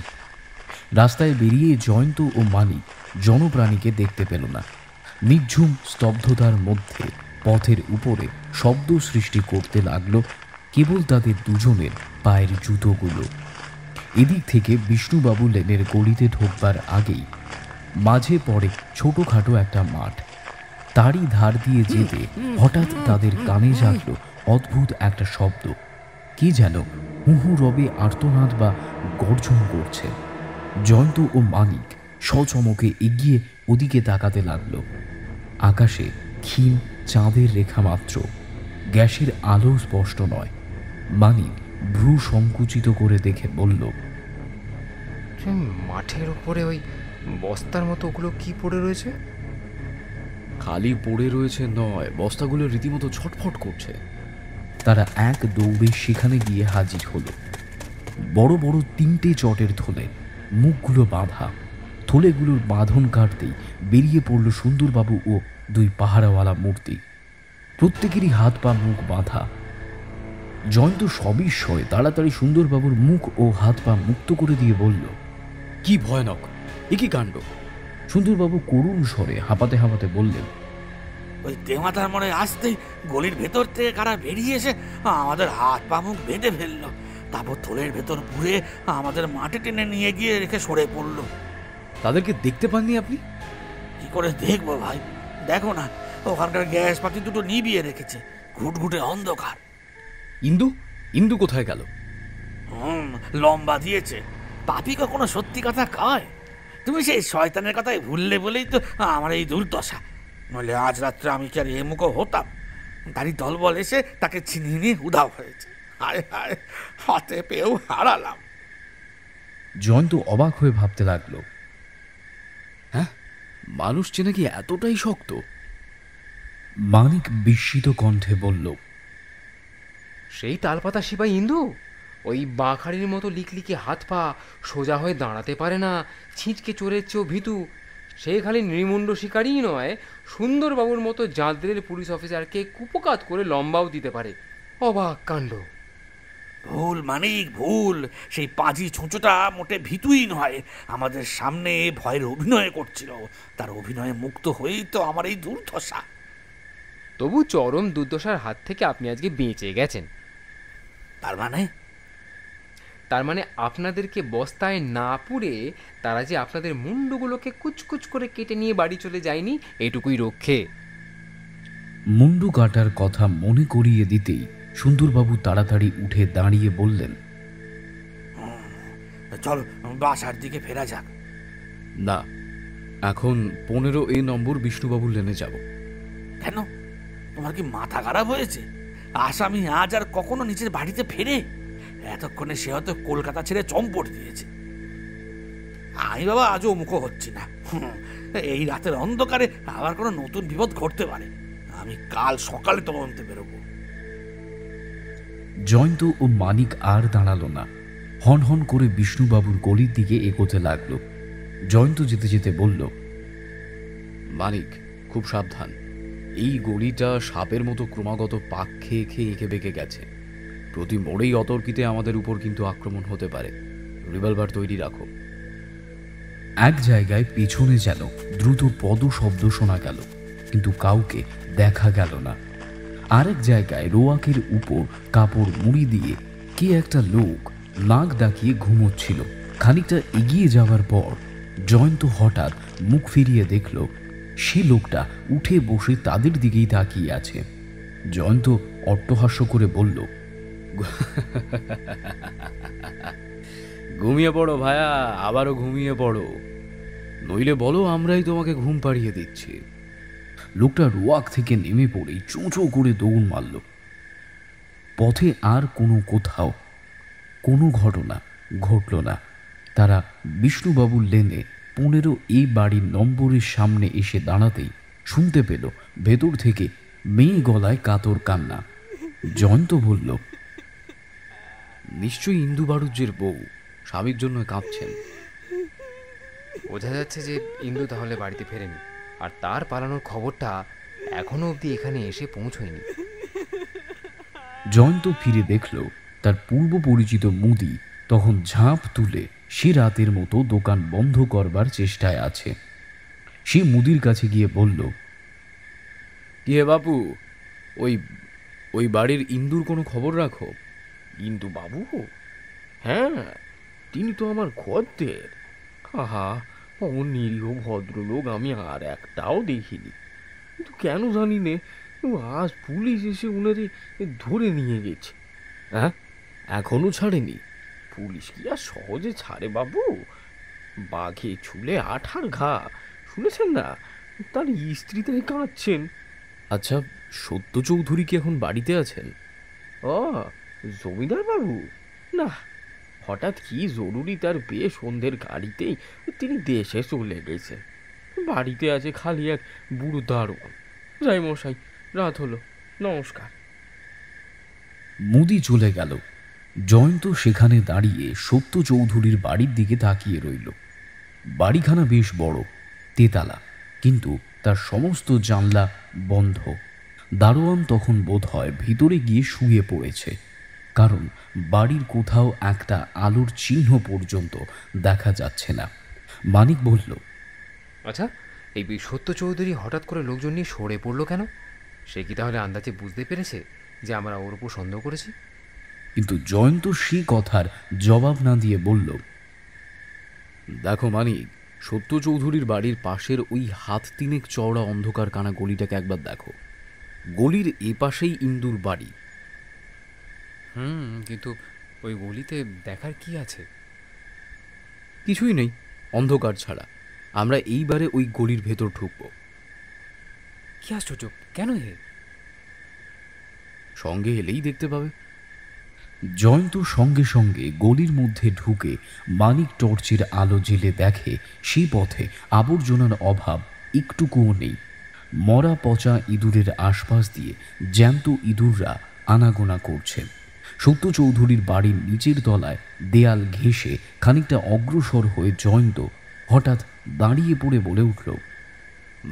রাস্তায় বেরিয়ে জয়ন্ত ও মানিক জনপ্রাণীকে দেখতে পেল না। নিঝুম স্তব্ধতার মধ্যে পথের উপরে শব্দ সৃষ্টি করতে লাগলো কেবল তাদের দুজনের পায়ের জুতোগুলো। এদিক থেকে বিষ্ণুবাবু লেনের গলিতে ঢোকবার আগেই মাঝে পড়ে ছোটখাটো একটা মাঠ। তারই ধার দিয়ে যেতে হঠাৎ তাদের কানে জাগলো অদ্ভুত একটা শব্দ, কি যেন হুহু রবে আর্তনাদ বা গর্জন করছে। জয়ন্ত ও মানিক সচমকে এগিয়ে ওদিকে তাকাতে লাগলো। আকাশে ক্ষীণ চাঁদের রেখা মাত্র, গ্যাসের আলো স্পষ্ট নয়। মানিক ভ্রু সংকুচিত করে দেখে বলল, মাঠের উপরে ওই বস্তার মতো ওগুলো কি পড়ে রয়েছে? খালি পড়ে রয়েছে নয়, বস্তাগুলো রীতিমতো ছটফট করছে। তারা এক দৌড়ে সেখানে গিয়ে হাজির হলো। বড় বড় 3টে চটের থলে, মুখগুলো বাঁধা। থলেগুলোর বাঁধন কাটতেই বেরিয়ে পড়ল সুন্দরবাবু ও 2 পাহারাওয়ালা মূর্তি। প্রত্যেকেরই হাত পা মুখ বাঁধা। জয়ন্ত সবিস্ময়ে তাড়াতাড়ি সুন্দরবাবুর মুখ ও হাত পা মুক্ত করে দিয়ে বলল, কি ভয়ানক, এ কি কাণ্ড! সুন্দরবাবু করুণ স্বরে হাঁপাতে হাঁপাতে বললেন, ওই দেমাতার মনে আসতেই গলির ভেতর থেকে কারা বেরিয়ে এসে আমাদের হাত পা মুখ বেঁধে ফেললো, তারপর থলের ভেতর পুড়ে আমাদের মাঠে টেনে নিয়ে গিয়ে রেখে সরে পড়লো। তাদেরকে দেখতে পাননি আপনি? কি করে দেখবো ভাই, দেখো না ওখানকার গ্যাস পাতি দুটো নিভিয়ে রেখেছে, ঘুটঘুটে অন্ধকার। ইন্দু ইন্দু কোথায় গেল? লম্বা দিয়েছে। পাপি কখনো সত্যি কথা কয়? তুমি সেই শয়তানের কথাই ভুললে বলেই তো আমার এই দুর্দশা, নইলে আজ রাত্রে আমি কি আর এমুখো হতাম? তারই দলবল এসে তাকে ছিনিয়ে নিয়ে উধাও হয়েছে। হায় হায়, হাতে পেয়েও হারালাম। জয়ন্ত অবাক হয়ে ভাবতে লাগলো, হ্যাঁ, মানুষ চেনা কি এতটাই শক্ত? মানিক বিস্মিত কণ্ঠে বলল, সেই তালপাতা সিপাই ইন্দু, ওই বাঁখাড়ির মতো লিকলিকে হাত পা, সোজা হয়ে দাঁড়াতে পারে না, ছিঁচকে চোরের চেয়েও ভীতু। সে খালি নৃমুণ্ড শিকারই নয়, সুন্দরবাবুর মতো জাঁদরের পুলিশ অফিসারকে কুপকাত করে লম্বাও দিতে পারে। অবাক কাণ্ড। ভুল মানিক, ভুল। সেই পাঁজি ছুঁচোটা মোটে ভীতুই নয়, আমাদের সামনে ভয়ের অভিনয় করছিল। তার অভিনয়ে মুক্ত হয়েই তো আমার এই দুর্দশা। তবু চরম দুর্দশার হাত থেকে আপনি আজকে বেঁচে গেছেন। তার মানে আপনাদেরকে বস্তায় না পুড়ে তারা যে আপনাদের মুন্ডুগুলোকে কুচকুচ করে কেটে নিয়ে বাড়ি চলে যায়নি, এটুকুই রক্ষে। মুন্ডু কাটার কথা মনে করিয়ে দিতেই সুন্দরবাবু তাড়াতাড়ি উঠে দাঁড়িয়ে বললেন, চলো বাসার দিকে ফেরা যাক। না, এখন 15A নম্বর বিষ্ণুবাবুর লেনে যাব। কেন, তোমার কি মাথা খারাপ হয়েছে? আসামি আজ আর কখনো নিজের বাড়িতে ফেরে? এতক্ষণে সে হয়তো কলকাতা ছেড়ে চম্পট দিয়েছে। আমি বাবা আজও মুখো হচ্ছি না। এই রাতের অন্ধকারে আবার কোনো নতুন বিপদ ঘটতে পারে। আমি কাল সকালে তদন্তে বেরোবো। জয়ন্ত ও মানিক আর দাঁড়ালো না, হন হন করে বিষ্ণুবাবুর গলির দিকে এগোতে লাগলো। জয়ন্ত যেতে যেতে বলল, মানিক, খুব সাবধান। এই গলিটা সাপের মতো ক্রমাগত পাক খেয়ে খেয়ে এঁকে বেঁকে গেছে। প্রতি মোড়েই অতর্কিতে আমাদের উপর কিন্তু আক্রমণ হতে পারে। রিভলভার তৈরি রাখো। এক জায়গায় পেছনে যেন দ্রুত পদ শব্দ শোনা গেল, কিন্তু কাউকে দেখা গেল না। আরেক জায়গায় রোয়াকের উপর কাপড় মুড়ি দিয়ে কে একটা লোক নাক ডাকিয়ে ঘুমোচ্ছিল। খানিকটা এগিয়ে যাওয়ার পর জয়ন্ত হঠাৎ মুখ ফিরিয়ে দেখল সে লোকটা উঠে বসে তাদের দিকেই তাকিয়ে আছে। জয়ন্ত অট্টহাস্য করে বলল, ঘুমিয়ে পড়ো ভায়া, আবারও ঘুমিয়ে পড়ো, নইলে বলো আমরাই তোমাকে ঘুম পাড়িয়ে দিচ্ছি। লোকটা রোয়াক থেকে নেমে পড়ে চোঁচো করে দৌড় মারল। পথে আর কোথাও কোনো ঘটনা ঘটল না। তারা বিষ্ণুবাবুর লেনে 15 এই বাড়ির নম্বরের সামনে এসে দাঁড়াতেই শুনতে পেল ভেতর থেকে মেয়ে গলায় কাতর কান্না। জয়ন্ত বলল, নিশ্চয়ই ইন্দু বাড়ুজ্যের বউ স্বামীর জন্য কাঁদছেন। বোঝা যাচ্ছে যে ইন্দু তাহলে বাড়িতে ফেরেনি, আর তার পালানোর খবরটা এখনো অবধি এখানে এসে পৌঁছয়নি। জয়ন্ত ফিরে দেখল তার পূর্ব পরিচিত মুদি তখন ঝাঁপ তুলে সে রাতের মতো দোকান বন্ধ করবার চেষ্টায় আছে। সে মুদির কাছে গিয়ে বলল, কি হে বাপু, ওই ওই বাড়ির ইন্দুর কোনো খবর রাখো? কিন্তু বাবু, হ্যাঁ, তিনি তো আমার খদ্দের। আহা, ও নিরীহ ভদ্রলোক আমি আর একটাও দেখিনি, কিন্তু কেন জানি নে আজ পুলিশ এসে উনারে ধরে নিয়ে গেছে। হ্যাঁ, এখনো ছাড়েনি? পুলিশ কি আর সহজে ছাড়ে বাবু? বাঘে ছুলে আঠার ঘা, শুনেছেন না? তার স্ত্রী তাই কাঁদছেন। আচ্ছা, সত্য চৌধুরী কি এখন বাড়িতে আছেন? ও জমিদার বাবু? না, হঠাৎ কি জরুরি তার বিয়ে সন্ধ্যের গাড়িতেই তিনি দেশে চলে গেছে। বাড়িতে আছে খালি এক বুড়ো দারোয়ান। যাই মশাই, রাত হলো, নমস্কার। মুদি চলে গেল। জয়ন্ত সেখানে দাঁড়িয়ে সত্য চৌধুরীর বাড়ির দিকে তাকিয়ে রইল। বাড়িখানা বেশ বড়, তেতালা, কিন্তু তার সমস্ত জানলা বন্ধ। দারোয়ান তখন বোধ হয় ভিতরে গিয়ে শুয়ে পড়েছে, কারণ বাড়ির কোথাও একটা আলোর চিহ্ন পর্যন্ত দেখা যাচ্ছে না। মানিক বলল, আচ্ছা, এই সত্য চৌধুরী হঠাৎ করে লোকজন নিয়ে সরে পড়লো কেন? সে কি তাহলে আন্দাজে বুঝতে পেরেছে যে আমরা ওর উপর সন্দেহ করেছি? কিন্তু জয়ন্ত সেই কথার জবাব না দিয়ে বলল, দেখো মানিক, সত্য চৌধুরীর বাড়ির পাশের ওই হাত তিনেক চওড়া অন্ধকার কানা গলিটাকে একবার দেখো। গলির এ পাশেই ইন্দুর বাড়ি। কিন্তু ওই গলিতে দেখার কি আছে? কিছুই নেই, অন্ধকার ছাড়া। আমরা এইবারে ওই গলির ভেতর ঢুকবো। কি আশ্চর্য, কেন হে? সঙ্গে এলেই দেখতে পাবে। জয়ন্ত সঙ্গে সঙ্গে গলির মধ্যে ঢুকে মানিক টর্চের আলো জেলে দেখে সেই পথে আবর্জনার অভাব একটুকুও নেই। মরা পচা ইঁদুরের আশপাশ দিয়ে জ্যান্ত ইঁদুররা আনাগোনা করছে। সত্য চৌধুরীর বাড়ির নিচের তলায় দেয়াল ঘেঁষে খানিকটা অগ্রসর হয়ে জয়ন্ত হঠাৎ দাঁড়িয়ে পড়ে বলে উঠল,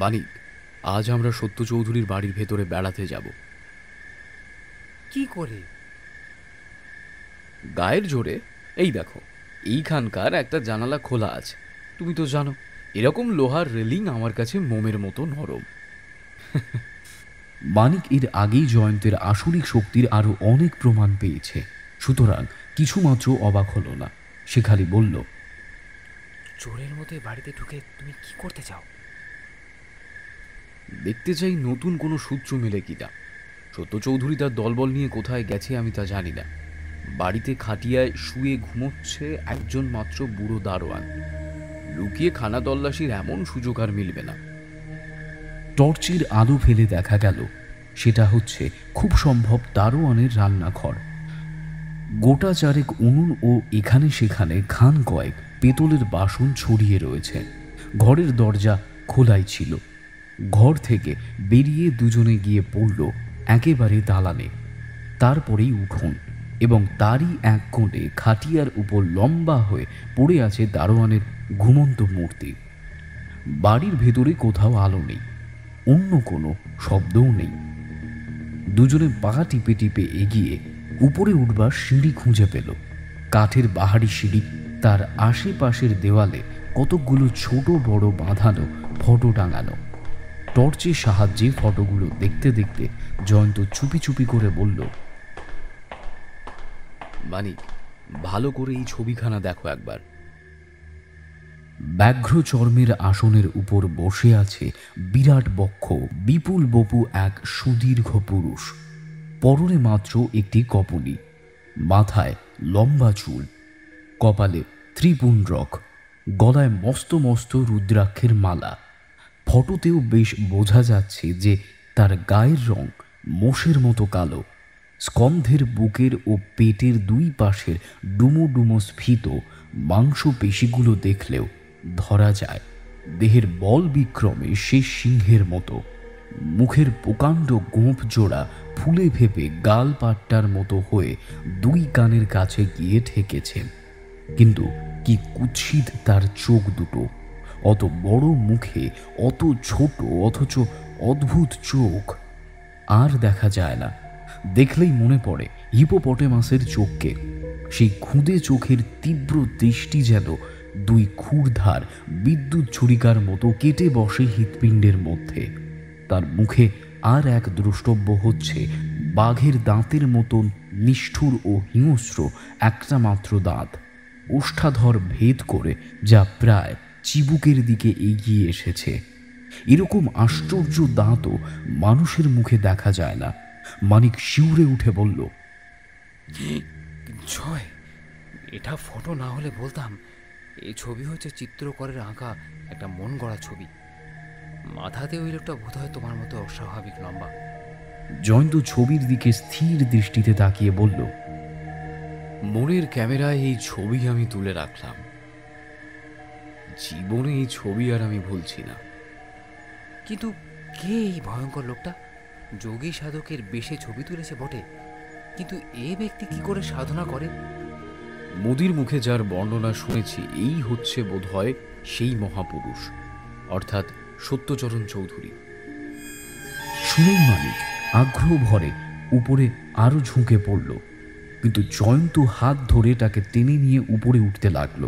মানিক, আজ আমরা সত্য চৌধুরীর বাড়ির ভেতরে বেড়াতে যাব। কি করে? গায়ের জোরে। এই দেখো, এইখানকার একটা জানালা খোলা আছে। তুমি তো জানো, এরকম লোহার রেলিং আমার কাছে মোমের মতো নরম। মানিক এর আগেই জয়ন্তের আসরিক শক্তির আরো অনেক প্রমাণ পেয়েছে, সুতরাং কিছুমাত্র অবাক হলো না। সে খালি বলল, চোরের মতো বাড়িতে ঢুকে তুমি কি করতে চাও? দেখতে চাই নতুন কোনো সূত্র মেলে কিনা। সত্য চৌধুরী তার দলবল নিয়ে কোথায় গেছে আমি তা জানি না। বাড়িতে খাটিয়ায় শুয়ে ঘুমোচ্ছে একজন মাত্র বুড়ো দারোয়ান। লুকিয়ে খানা তল্লাশির এমন সুযোগ আর মিলবে না। টর্চের আলো ফেলে দেখা গেল সেটা হচ্ছে খুব সম্ভব দারোয়ানের রান্নাঘর। গোটা চারেক উনুন ও এখানে সেখানে খান কয়েক পেতলের বাসন ছড়িয়ে রয়েছে। ঘরের দরজা খোলাই ছিল। ঘর থেকে বেরিয়ে দুজনে গিয়ে পড়ল একেবারে দালানে। তারপরেই উঠোন, এবং তারই এক কোণে খাটিয়ার উপর লম্বা হয়ে পড়ে আছে দারোয়ানের ঘুমন্ত মূর্তি। বাড়ির ভেতরে কোথাও আলো নেই, অন্য কোনো শব্দও নেই। দুজনে পা টিপে টিপে এগিয়ে উপরে উঠবার সিঁড়ি খুঁজে পেল। কাঠের বাহারি সিঁড়ি, তার আশেপাশের দেওয়ালে কতকগুলো ছোট বড় বাঁধানো ফটো টাঙানো। টর্চের সাহায্যে ফটোগুলো দেখতে দেখতে জয়ন্ত চুপি চুপি করে বলল, মানিক, ভালো করে এই ছবিখানা দেখো একবার। ব্যাঘ্র চর্মের আসনের উপর বসে আছে বিরাট বক্ষ বিপুল বপু এক সুদীর্ঘ পুরুষ। পরনে মাত্র একটি কপনি, মাথায় লম্বা চুল, কপালে ত্রিপুণ্ড্রক, গলায় মস্ত মস্ত রুদ্রাক্ষের মালা। ফটোতেও বেশ বোঝা যাচ্ছে যে তার গায়ের রং মোষের মতো কালো। স্কন্ধের বুকের ও পেটের দুই পাশের ডুমো ডুমো স্ফীত মাংসপেশিগুলো দেখলেও ধরা যায় দেহের বল বিক্রমে সে সিংহের মতো। মুখের প্রকাণ্ড গোঁফ জোড়া ফুলে ভেপে গাল পাট্টার মতো হয়ে দুই কানের কাছে গিয়ে ঠেকেছে। কিন্তু কি কুৎসিত তার চোখ দুটো! অত বড় মুখে অত ছোট অথচ অদ্ভুত চোখ আর দেখা যায় না। দেখলেই মনে পড়ে হিপোপটেমাসের চোখকে। সেই খুদে চোখের তীব্র দৃষ্টি যেন দুই ক্ষুরধার বিদ্যুৎ ছুরিকার মতো কেটে বসে হৃৎপিণ্ডের মধ্যে। তার মুখে আর এক দ্রষ্টব্য হচ্ছে বাঘের দাঁতের মতন নিষ্ঠুর ও হিংস্র একটা মাত্র দাঁত, ওষ্ঠাধর ভেদ করে যা প্রায় চিবুকের দিকে এগিয়ে এসেছে। এরকম আশ্চর্য দাঁতও মানুষের মুখে দেখা যায় না। মানিক শিউরে উঠে বলল, জয়, এটা ফটো না হলে বলতাম। এই ছবি হচ্ছে চিত্রকরের আঁকা একটা মন গড়া ছবি। মাথাতে ওই লোকটা বোধ হয় তোমার মতো অস্বাভাবিক লম্বা। জয়ন্ত ছবির দিকে স্থির দৃষ্টিতে তাকিয়ে বলল, মনের ক্যামেরায় এই ছবি আমি তুলে রাখলাম। জীবনে এই ছবি আর আমি ভুলছি না। কিন্তু কে এই ভয়ঙ্কর লোকটা? যোগী সাধকের বেশে ছবি তুলেছে বটে, কিন্তু এ ব্যক্তি কি করে সাধনা করে? মোদির মুখে যার বর্ণনা শুনেছি এই হচ্ছে বোধহয় সেই মহাপুরুষ, অর্থাৎ সত্যচরণ চৌধুরী। শুনেই মানিক আগ্রহ ভরে উপরে আরো ঝুঁকে পড়ল, কিন্তু জয়ন্ত হাত ধরে তাকে টেনে নিয়ে উপরে উঠতে লাগল।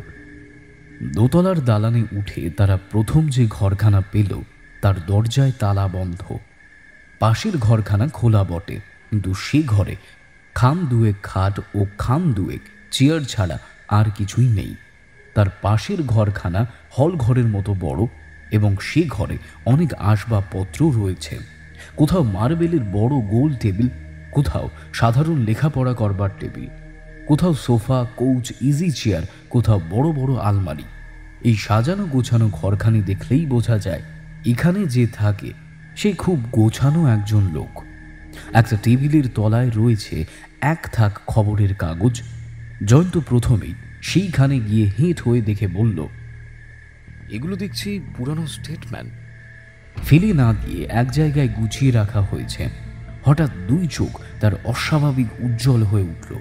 দোতলার দালানে উঠে তারা প্রথম যে ঘরখানা পেল তার দরজায় তালা বন্ধ। পাশের ঘরখানা খোলা বটে, কিন্তু সে ঘরে খাম দুয়েক খাট ও খাম দুয়েক চেয়ার ছাড়া আর কিছুই নেই। তার পাশের ঘরখানা হল ঘরের মতো বড় এবং সে ঘরে অনেক আসবাবপত্র রয়েছে। কোথাও মার্বেলের বড় গোল টেবিল, কোথাও সাধারণ লেখাপড়া করবার টেবিল, কোথাও সোফা, কোচ, ইজি চেয়ার, কোথাও বড় বড় আলমারি। এই সাজানো গোছানো ঘরখানি দেখলেই বোঝা যায় এখানে যে থাকে সে খুব গোছানো একজন লোক। একটা টেবিলের তলায় রয়েছে এক থাক খবরের কাগজ। জয়ন্ত প্রথমেই সেইখানে গিয়ে হেঁট হয়ে দেখে বলল, এগুলো দেখছি পুরানো স্টেটমেন্ট। ফেলে না দিয়ে এক জায়গায় গুছিয়ে রাখা হয়েছে। হঠাৎ দুই চোখ তার অস্বাভাবিক উজ্জ্বল হয়ে উঠল।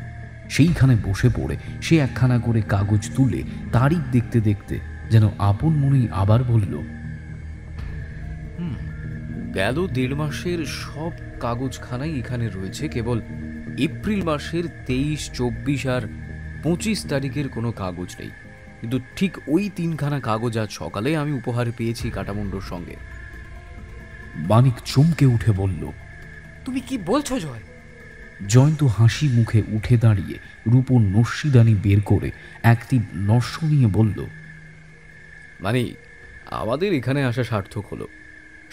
সেইখানে বসে পড়ে সে একখানা করে কাগজ তুলে তারিখ দেখতে দেখতে যেন আপন মনেই আবার বলল, গেল 1.5 মাসের সব কাগজখানাই এখানে রয়েছে, কেবল এপ্রিল মাসের 23, 24 আর 25 তারিখের কোনো কাগজ নেই। কিন্তু ঠিক ওই 3খানা কাগজ আজ সকালে আমি উপহারে পেয়েছি কাটামুন্ডোর সঙ্গে। মানিক চমকে উঠে বলল, তুমি কি বলছো জয়? জয়ন্ত হাসি মুখে উঠে দাঁড়িয়ে রূপোর নস্যিদানি বের করে একটি নস্য নিয়ে বলল, মানে আমাদের এখানে আসা সার্থক হলো।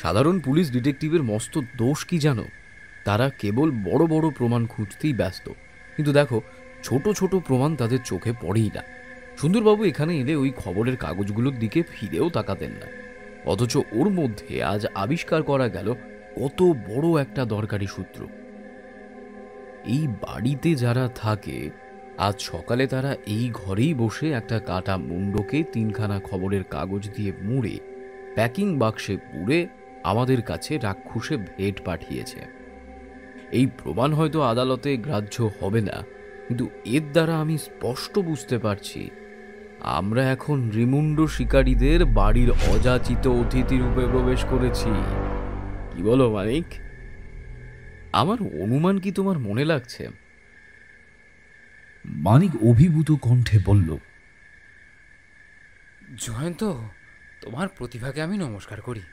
সাধারণ পুলিশ ডিটেকটিভের মস্ত দোষ কি জানো? তারা কেবল বড় বড় প্রমাণ খুঁজতেই ব্যস্ত, কিন্তু দেখো ছোট ছোট প্রমাণ তাদের চোখে পড়েই না। সুন্দরবাবু এখানে এলে ওই খবরের কাগজগুলোর দিকে ফিরেও তাকাতেন না, অথচ ওর মধ্যে আজ আবিষ্কার করা গেল কত বড় একটা দরকারি সূত্র। এই বাড়িতে যারা থাকে আজ সকালে তারা এই ঘরেই বসে একটা কাটা মুন্ডকে 3খানা খবরের কাগজ দিয়ে মুড়ে প্যাকিং বাক্সে পুরে আমাদের কাছে রাক্ষসে ভেট পাঠিয়েছে। এই প্রমাণ হয়তো আদালতে গ্রাহ্য হবে না, কিন্তু এর দ্বারা আমি স্পষ্ট বুঝতে পারছি আমরা এখন রিমুন্ডো শিকারীদের বাড়ির অযাচিত অতিথি রূপে প্রবেশ করেছি। কি বলো মানিক? আমার অনুমান কি তোমার মনে লাগছে? মানিক অভিভূত কণ্ঠে বলল, জয়ন্ত, তোমার প্রতিভাকে আমি নমস্কার করি।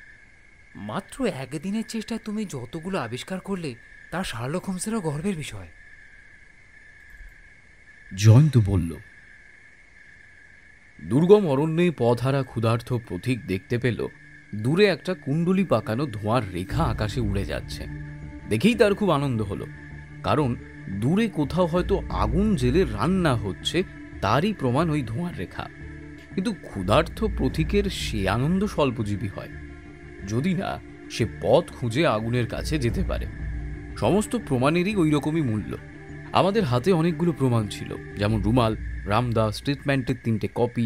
মাত্র একদিনের চেষ্টায় তুমি যতগুলো আবিষ্কার করলে তা শার্লক হোমসেরও গর্বের বিষয়। জয়ন্ত বলল, দুর্গম অরণ্যে পথহারা ক্ষুধার্ত পথিক দেখতে পেল দূরে একটা কুণ্ডলি পাকানো ধোঁয়ার রেখা আকাশে উড়ে যাচ্ছে। দেখেই তার খুব আনন্দ হলো, কারণ দূরে কোথাও হয়তো আগুন জেলে রান্না হচ্ছে, তারই প্রমাণ ওই ধোঁয়ার রেখা। কিন্তু ক্ষুধার্ত পথিকের সে আনন্দ স্বল্পজীবী হয় যদি না সে পথ খুঁজে আগুনের কাছে যেতে পারে। সমস্ত প্রমাণেরই ওই রকমই মূল্য। আমাদের হাতে অনেকগুলো প্রমাণ ছিল, যেমন রুমাল, রামদাস স্টেটমেন্টের 3টে কপি,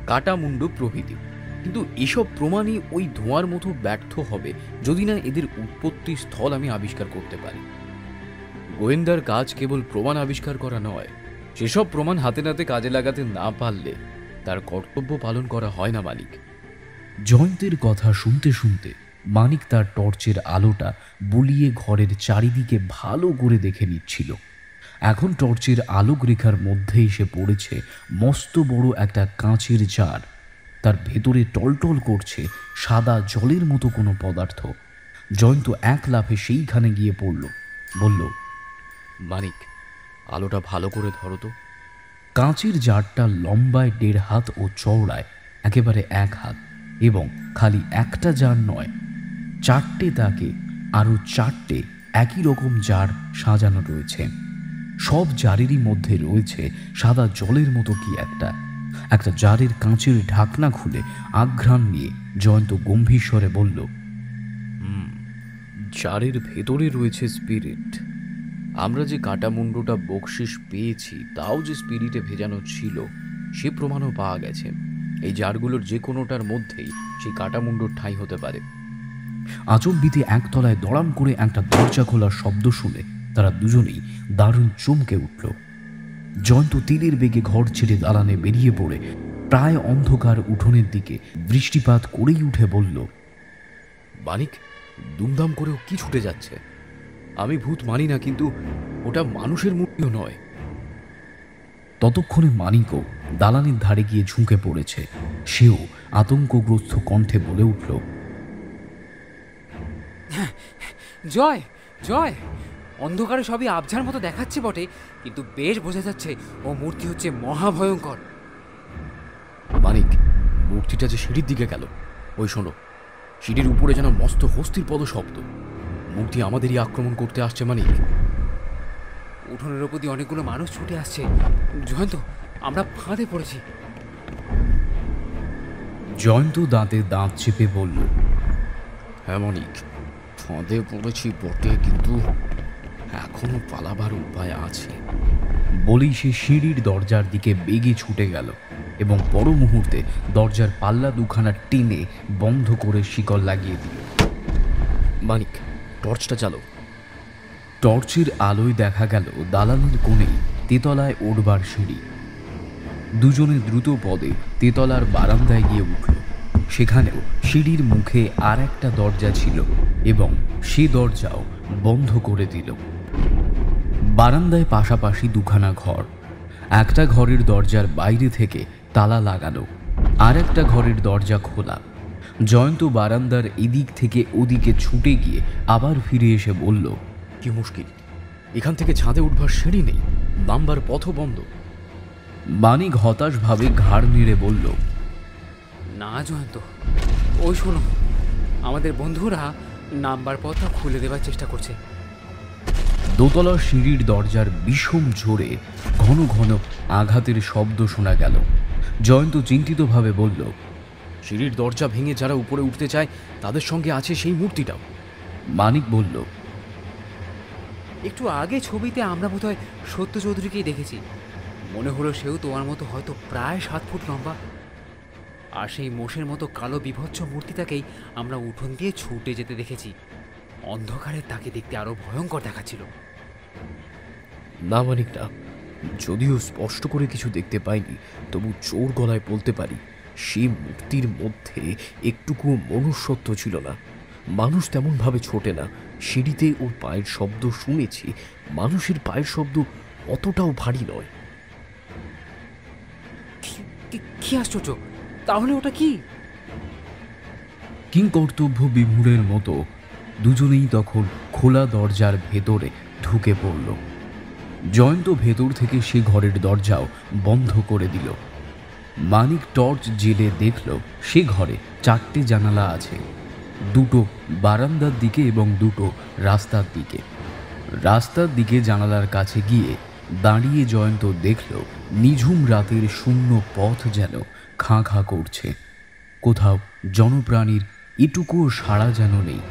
কাটামুন্ডু প্রভৃতি। কিন্তু এসব প্রমাণই ওই ধোঁয়ার মতো ব্যর্থ হবে যদি না এদের উৎপত্তি স্থল আমি আবিষ্কার করতে পারি। গোয়েন্দার কাজ কেবল প্রমাণ আবিষ্কার করা নয়, সেসব প্রমাণ হাতে নাতে কাজে লাগাতে না পারলে তার কর্তব্য পালন করা হয় না মানিক। জয়ন্তের কথা শুনতে শুনতে মানিক তার টর্চের আলোটা বুলিয়ে ঘরের চারিদিকে ভালো করে দেখে নিচ্ছিল। এখন টর্চের আলোক রেখার মধ্যে এসে পড়েছে মস্ত বড় একটা কাঁচের জার। তার ভেতরে টলটল করছে সাদা জলের মতো কোনো পদার্থ। জয়ন্ত এক লাফে সেইখানে গিয়ে পড়ল, বলল, মানিক, আলোটা ভালো করে ধরো তো। কাঁচের জারটা লম্বায় 1.5 হাত ও চওড়ায় একেবারে 1 হাত, এবং খালি একটা জার নয়, 4টে তাকে আরও 4টে একই রকম জার সাজানো রয়েছে। সব জারেরই মধ্যে রয়েছে সাদা জলের মতো কি একটা জারের কাঁচের ঢাকনা খুলে আঘ্রাণ নিয়ে জয়ন্ত গম্ভীর স্বরে বলল, জারের ভেতরে রয়েছে স্পিরিট। আমরা যে কাটামুন্ডুটা বকশিস পেয়েছি তাও যে স্পিরিটে ভেজানো ছিল সে প্রমাণও পাওয়া গেছে। এই জারগুলোর যে কোনোটার মধ্যেই সেই কাটামুন্ডুর ঠাঁই হতে পারে। আচম্বিতে একতলায় দড়াম করে একটা দরজা খোলার শব্দ শুনে তারা দুজনেই দারুণ চমকে উঠল। জয়ন্ত তীরের বেগে ঘর ছেড়ে দালানে বেরিয়ে পড়ে প্রায় অন্ধকার উঠোনের দিকে দৃষ্টিপাত করেই উঠে বলল, মানিক, দুমদাম করেও কি ছুটে যাচ্ছে? আমি ভূত মানি না, কিন্তু ওটা মানুষের মূর্তিও নয়। ততক্ষণে মানিকও দালানের ধারে গিয়ে ঝুঁকে পড়েছে। সেও আতঙ্কগ্রস্ত কণ্ঠে বলে উঠল, জয় জয়, অন্ধকারে সবই আবঝার মতো দেখাচ্ছে বটে, কিন্তু বেশ বোঝা যাচ্ছে ও মূর্তি হচ্ছে মহাভয়ঙ্কর। মানিক, মূর্তিটা যে সিঁড়ির দিকে গেল, ওই শোনো, সিঁড়ির উপরে যেন মস্ত হস্তির পদ শব্দ। মূর্তি আমাদেরই আক্রমণ করতে আসছে মানিক। উঠোনের ওপর দিয়ে অনেকগুলো মানুষ ছুটে আসছে। জয়ন্ত, আমরা ফাঁদে পড়েছি। জয়ন্ত দাঁতে দাঁত চেপে বলল, হ্যাঁ মানিক, ফাঁদে পড়েছি বটে, কিন্তু এখনো পালাবার উপায় আছে। বলেই সে সিঁড়ির দরজার দিকে বেগে ছুটে গেল এবং পর মুহূর্তে দরজার পাল্লা দুখানা টেনে বন্ধ করে শিকল লাগিয়ে দিল। মানিক, টর্চটা চালো। টর্চের আলোয় দেখা গেল দালানের কোণেই তেতলায় ওঠবার সিঁড়ি। দুজনে দ্রুত পদে তেতলার বারান্দায় গিয়ে উঠল। সেখানেও সিঁড়ির মুখে আর একটা দরজা ছিল এবং সে দরজাও বন্ধ করে দিল। বারান্দায় পাশাপাশি দুখানা ঘর। একটা ঘরের দরজার বাইরে থেকে তালা লাগানো, আর একটা ঘরের দরজা খোলা। জয়ন্ত বারান্দার এদিক থেকে ওদিকে ছুটে গিয়ে আবার ফিরে এসে বলল, কি মুশকিল, এখান থেকে ছাদে উঠবার সিঁড়ি নেই, নামবার পথও বন্ধ। মানিক হতাশভাবে ঘাড় নেড়ে বলল, না জয়ন্ত, ওই শোনো, আমাদের বন্ধুরা নাম্বার পথটা খুলে দেওয়ার চেষ্টা করছে। দোতলার সিঁড়ির দরজার বিষম জোরে ঘন ঘন আঘাতের শব্দ শোনা গেল। জয়ন্ত চিন্তিতভাবে বলল, সিঁড়ির দরজা ভেঙে যারা উপরে উঠতে চায় তাদের সঙ্গে আছে সেই মূর্তিটাও। মানিক বলল, একটু আগে ছবিতে আমরা বোধহয় সত্য চৌধুরীকেই দেখেছি। মনে হলো সেও তোমার মতো হয়তো প্রায় 7 ফুট লম্বা, আর সেই মোষের মতো কালো বিভৎস মূর্তিটাকেই আমরা উঠোন দিয়ে ছুটে যেতে দেখেছি। অন্ধকারে তাকে দেখতে আরো ভয়ঙ্কর দেখাচ্ছিল। না মানিক না, যদিও স্পষ্ট করে কিছু দেখতে পাইনি, তবু জোর গলায় বলতে পারি সেই মূর্তির মধ্যে একটুকুও মনুষ্যত্ব ছিল না। মানুষ তেমনভাবে ছোটে না। সিঁড়িতে ওর পায়ের শব্দ শুনেছি, মানুষের পায়ের শব্দ অতটাও ভারী নয়। কি আশ্চর্য, তাহলে ওটা কি? কিংকর্তব্য বিমূঢ়ের মতো দুজনেই তখন খোলা দরজার ভেতরে ঢুকে পড়ল। জয়ন্ত ভেতর থেকে সে ঘরের দরজাও বন্ধ করে দিল। মানিক টর্চ জেলে দেখল সে ঘরে 4টে জানালা আছে, 2টো বারান্দার দিকে এবং 2টো রাস্তার দিকে। রাস্তার দিকে জানালার কাছে গিয়ে দাঁড়িয়ে জয়ন্ত দেখল নিঝুম রাতের শূন্য পথ যেন খাঁ খাঁ করছে। কোথাও জনপ্রাণীর এটুকুও সাড়া যেন নেই।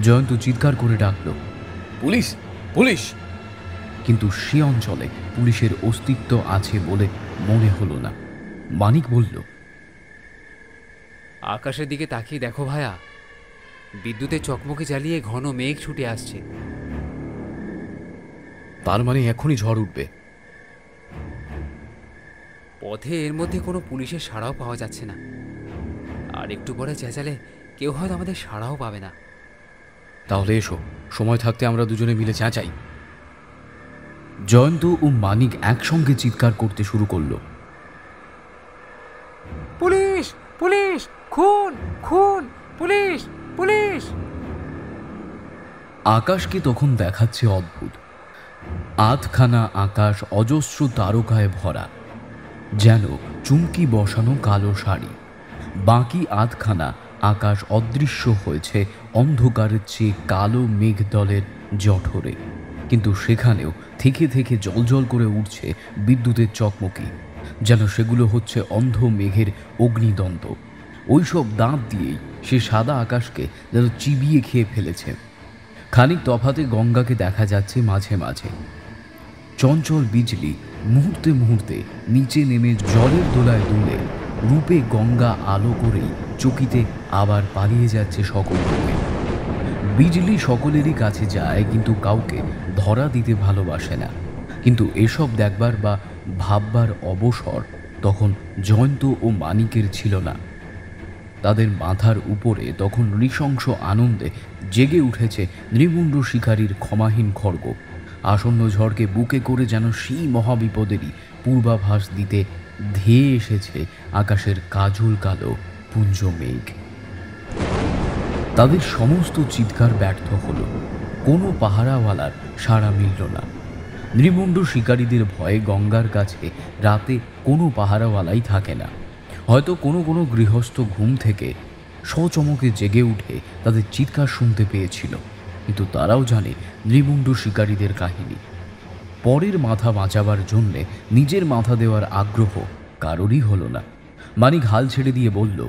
জয়ন্ত চিৎকার করে ডাকল, পুলিশ, পুলিশ! কিন্তু সে অঞ্চলে পুলিশের অস্তিত্ব আছে বলে মনে হলো না। মানিক বলল, আকাশের দিকে তাকিয়ে দেখো ভায়া, বিদ্যুতের চকমকে জ্বালিয়ে ঘন মেঘ ছুটে আসছে। তার মানে এখনই ঝড় উঠবে। পথে এর মধ্যে কোনো পুলিশের সাড়াও পাওয়া যাচ্ছে না, আর একটু পরে চেঁচালে কেউ হয়তো আমাদের সাড়াও পাবে না। তাহলে এসো, সময় থাকতে আমরা দুজনে মিলে চেঁচাই। জয়ন্ত ও মানিক একসঙ্গে চিৎকার করতে শুরু করলো। পুলিশ, পুলিশ, খুন, খুন, পুলিশ, পুলিশ! আকাশকে তখন দেখাচ্ছে অদ্ভুত। আধখানা আকাশ অজস্র তারকায় ভরা, যেন চুমকি বসানো কালো শাড়ি। বাকি আধখানা আকাশ অদৃশ্য হয়েছে অন্ধকারের চেয়ে কালো মেঘদলের জঠরে। কিন্তু সেখানেও থেকে থেকে জলজল করে উঠছে বিদ্যুতের চকমকি, যেন সেগুলো হচ্ছে অন্ধ মেঘের অগ্নিদন্ত। ওইসব দাঁত দিয়েই সে সাদা আকাশকে যেন চিবিয়ে খেয়ে ফেলেছে। খানিক তফাতে গঙ্গাকে দেখা যাচ্ছে মাঝে মাঝে। চঞ্চল বিজলি মুহূর্তে মুহূর্তে নিচে নেমে জলের দোলায় দুলে রূপে গঙ্গা আলো করেই চকিতে আবার পালিয়ে যাচ্ছে সকল রূপে। বিজলি সকলেরই কাছে যায়, কিন্তু কাউকে ধরা দিতে ভালোবাসে না। কিন্তু এসব দেখবার বা ভাববার অবসর তখন জয়ন্ত ও মানিকের ছিল না। তাদের মাথার উপরে তখন নৃশংস আনন্দে জেগে উঠেছে নৃমুণ্ড শিকারীর ক্ষমাহীন খড়গ। আসন্ন ঝড়কে বুকে করে যেন সেই মহাবিপদেরই পূর্বাভাস দিতে ধেয়ে এসেছে আকাশের কাজল কালো পুঞ্জ মেঘ। তাদের সমস্ত চিৎকার ব্যর্থ হলো, কোনো পাহারাওয়ালার সাড়া মিলল না। নৃমুণ্ড শিকারীদের ভয়ে গঙ্গার কাছে রাতে কোনো পাহারাওয়ালাই থাকে না। হয়তো কোনো কোনো গৃহস্থ ঘুম থেকে সচমকে জেগে উঠে তাদের চিৎকার শুনতে পেয়েছিল, কিন্তু তারাও জানে নৃমুণ্ড শিকারীদের কাহিনী। পরের মাথা বাঁচাবার জন্যে নিজের মাথা দেওয়ার আগ্রহ কারোরই হলো না। মানিক হাল ছেড়ে দিয়ে বলল,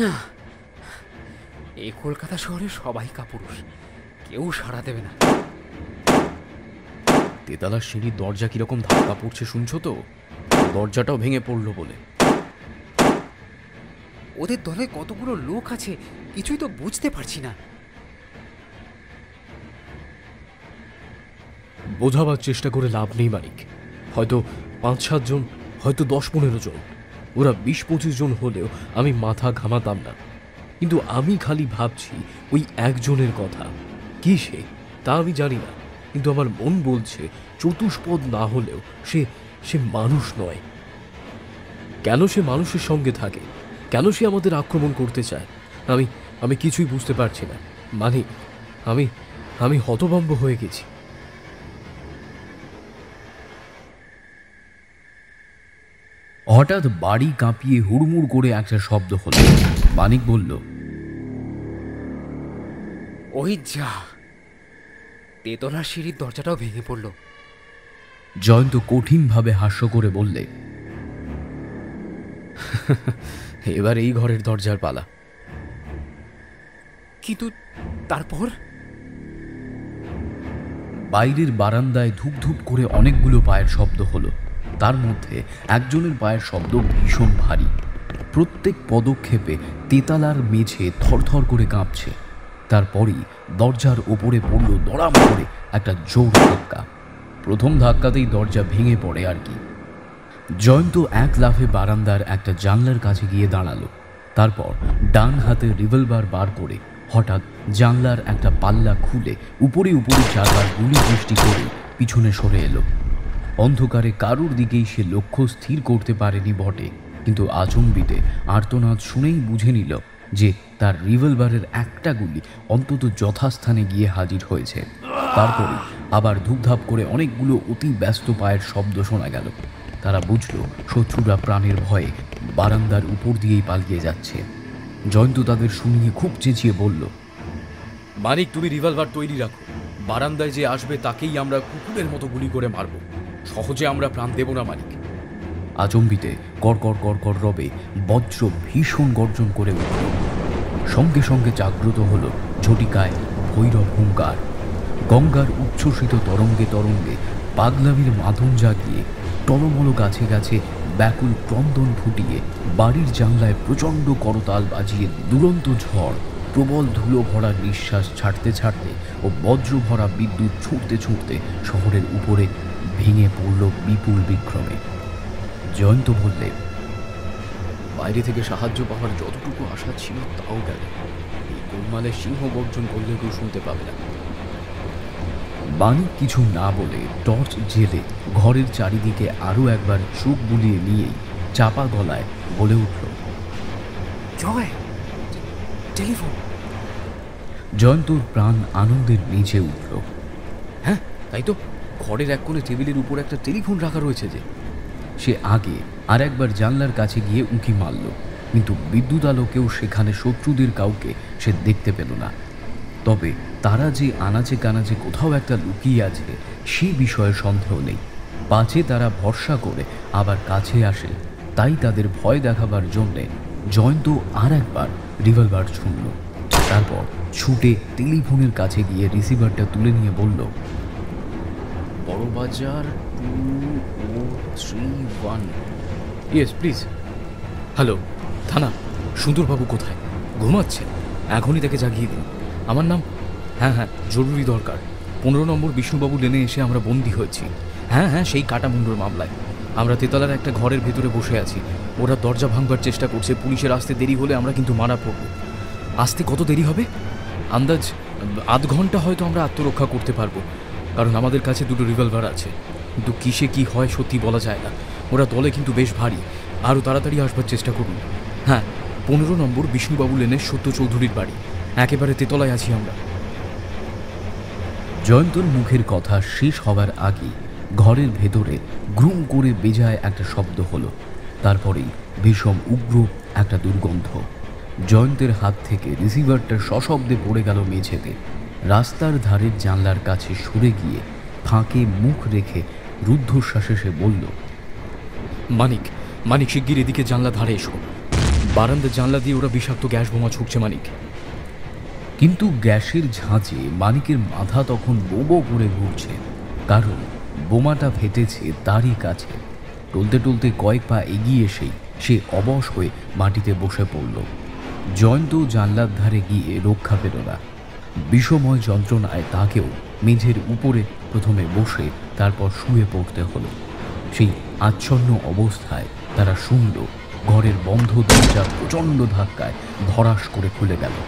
না, এই কলকাতা শহরে সবাই কাপুরুষ, কেউ সাড়া দেবে না। তেতলার সিঁড়ির দরজা কিরকম ধাক্কা পড়ছে শুনছো তো? দরজাটাও ভেঙে পড়লো বলে। ওদের দলে কতগুলো লোক আছে কিছুই তো বুঝতে পারছি না। বোঝাবার চেষ্টা করে লাভ নেই মানিক। হয়তো 5-7 জন, হয়তো 10-15 জন। ওরা 20-25 জন হলেও আমি মাথা ঘামাতাম না। কিন্তু আমি খালি ভাবছি ওই একজনের কথা। কি সে তা আমি জানি না, কিন্তু আমার মন বলছে চতুষ্পদ না হলেও সে মানুষ নয়। কেন সে মানুষের সঙ্গে থাকে? কেন সে আমাদের আক্রমণ করতে চায়? আমি কিছুই বুঝতে পারছি না মানিক। আমি হতভম্ব হয়ে গেছি। হঠাৎ বাড়ি কাঁপিয়ে হুড়মুড় করে একটা শব্দ হলো। মানিক বলল, ওই যা, তেতলার সিঁড়ির দরজাটাও ভেঙে পড়ল। জয়ন্ত কঠিনভাবে হাস্য করে বললে, এবার এই ঘরের দরজার পালা। কিন্তু তারপর বাইরের বারান্দায় ধূপ ধূপ করে অনেকগুলো পায়ের শব্দ হলো। তার মধ্যে একজনের পায়ের শব্দ ভীষণ ভারী। প্রত্যেক পদক্ষেপে তেতালার মেঝে থরথর করে কাঁপছে। তারপরই দরজার ওপরে পড়ল দড়াম করে একটা জোর ধাক্কা। প্রথম ধাক্কাতেই দরজা ভেঙে পড়ে আর কি। জয়ন্ত এক লাফে বারান্দার একটা জানলার কাছে গিয়ে দাঁড়ালো। তারপর ডান হাতে রিভলভার বার করে হঠাৎ জানলার একটা পাল্লা খুলে উপরে উপরে চারবার গুলি বৃষ্টি করে পিছনে সরে এলো। অন্ধকারে কারুর দিকেই সে লক্ষ্য স্থির করতে পারেনি বটে, কিন্তু আচম্বিতে আর্তনাদ শুনেই বুঝে নিল যে তার রিভলভারের একটা গুলি অন্তত যথাস্থানে গিয়ে হাজির হয়েছে। তারপরে আবার ধূপধাপ করে অনেকগুলো অতি ব্যস্ত পায়ের শব্দ শোনা গেল। তারা বুঝল শত্রুরা প্রাণের ভয়ে বারান্দার উপর দিয়েই পালিয়ে যাচ্ছে। জয়ন্ত তাদের শুনিয়ে খুব চেঁচিয়ে বলল, মানিক, তুমি রিভলভার তৈরি রাখো। বারান্দায় যে আসবে তাকেই আমরা কুকুরের মতো গুলি করে মারব। সহজে আমরা প্রাণ দেব না মানিক। আচম্বিতে কড়কড় কড়কড় রবে বজ্র ভীষণ গর্জন করে উঠল। সঙ্গে সঙ্গে জাগ্রত হল ঝটিকায় ভৈরব হুঙ্কার। গঙ্গার উচ্ছ্বসিত তরঙ্গে তরঙ্গে পাগলামির মাধন জাগিয়ে টলমল গাছে গাছে ব্যাকুল ক্রন্দন ফুটিয়ে বাড়ির জানলায় প্রচণ্ড করতাল বাজিয়ে দুরন্ত ঝড়, প্রবল ধুলো ভরা নিঃশ্বাস ছাড়তে ছাড়তে ও বজ্র ভরা বিদ্যুৎ ছুটতে ছুটতে শহরের উপরে ভেঙে পড়ল বিপুল বিক্রমে। জয়ন্ত বললে, বাইরে থেকে সাহায্য পাওয়ার যতটুকু আশা ছিল তাও গেল। এই গোলমালে সিংহ গর্জন করলে কেউ শুনতে পাবে না। মানিক কিছু না বলে টর্চ জেলে ঘরের চারিদিকে আরো একবার চোখ বুলিয়ে নিয়েই চাপা গলায় বলে উঠল, জয়, টেলিফোন। জয়ন্তর প্রাণ আনন্দের নিচে উঠল। হ্যাঁ তাই তো, ঘরের এক কোণে টেবিলের উপর একটা টেলিফোন রাখা রয়েছে যে। সে আগে আর একবার জানলার কাছে গিয়ে উঁকি মারল, কিন্তু বিদ্যুৎ আলোকেও সেখানে শত্রুদের কাউকে সে দেখতে পেল না। তবে তারা যে আনাচে কানাচে কোথাও একটা লুকিয়ে আছে সে বিষয়ে সন্দেহ নেই। পাছে তারা ভরসা করে আবার কাছে আসে, তাই তাদের ভয় দেখাবার জন্যে জয়ন্ত আর একবার রিভলভার ছুঁড়ল। তারপর ছুটে টেলিফোনের কাছে গিয়ে রিসিভারটা তুলে নিয়ে বলল, বড়বাজার 2031। Yes please. হ্যালো থানা, সুন্দরবাবু কোথায়? ঘুমাচ্ছেন? এখনই তাকে জাগিয়ে দিন। আমার নাম, হ্যাঁ হ্যাঁ জরুরি দরকার। 15 নম্বর বিষ্ণুবাবু লেনে এসে আমরা বন্দী হয়েছি। হ্যাঁ হ্যাঁ সেই কাটামুন্ডুর মামলায়। আমরা তেতলার একটা ঘরের ভেতরে বসে আছি। ওরা দরজা ভাঙবার চেষ্টা করছে। পুলিশের আসতে দেরি হলে আমরা কিন্তু মারা পড়ব। আসতে কত দেরি হবে? আন্দাজ আধ ঘন্টা হয়তো আমরা আত্মরক্ষা করতে পারবো, কারণ আমাদের কাছে 2টো রিভলভার আছে। কিন্তু কিসে কি হয় সত্যি বলা যায় না। ওরা দলে কিন্তু বেশ ভারী। আরও তাড়াতাড়ি আসবার চেষ্টা করুন। হ্যাঁ 15 নম্বর বিষ্ণুবাবু লেনের সত্য চৌধুরীর বাড়ি। একেবারে তেতলায় আছি আমরা। জয়ন্তর মুখের কথা শেষ হবার আগেই ঘরের ভেতরে গ্রুম করে বেজায় একটা শব্দ হলো। তারপরেই ভীষণ উগ্র একটা দুর্গন্ধ। জয়ন্তের হাত থেকে রিসিভারটা সশব্দে পড়ে গেল মেঝেতে। রাস্তার ধারের জানলার কাছে সরে গিয়ে ফাঁকে মুখ রেখে রুদ্ধশ্বাসে সে বলল, মানিক, মানিক শিগগির এদিকে জানলা ধারে এসো। বারান্দার জানলা দিয়ে ওরা বিষাক্ত গ্যাস বোমা ছুটছে মানিক। কিন্তু গ্যাসের ঝাঁঝে মানিকের মাথা তখন বোবো করে ঘুরছে, কারণ বোমাটা ফেটেছে তারই কাছে। টলতে টলতে কয়েক পা এগিয়ে এসেই সে অবশ হয়ে মাটিতে বসে পড়ল। জয়ন্ত জানলার ধারে গিয়ে রক্ষা পেল না। বিষময় যন্ত্রণায় তাকেও মেঝের উপরে প্রথমে বসে তারপর শুয়ে পড়তে হলো। সেই আচ্ছন্ন অবস্থায় তারা শুনল ঘরের বন্ধ দরজা প্রচণ্ড ধাক্কায় ধরাস করে খুলে গেল।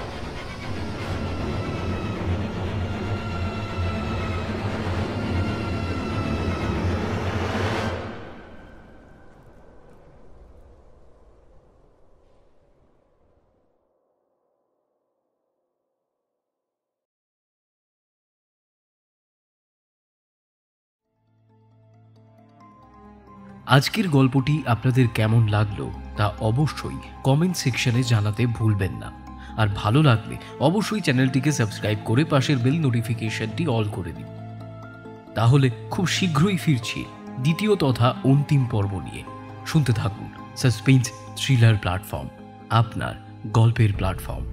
আজকের গল্পটি আপনাদের কেমন লাগলো তা অবশ্যই কমেন্ট সেকশনে জানাতে ভুলবেন না। আর ভালো লাগলে অবশ্যই চ্যানেলটিকে সাবস্ক্রাইব করে পাশের বেল নোটিফিকেশনটি অল করে দিন। তাহলে খুব শীঘ্রই ফিরছি দ্বিতীয় তথা অন্তিম পর্ব নিয়ে। শুনতে থাকুন সাসপেন্স থ্রিলার প্ল্যাটফর্ম, আপনার গল্পের প্ল্যাটফর্ম।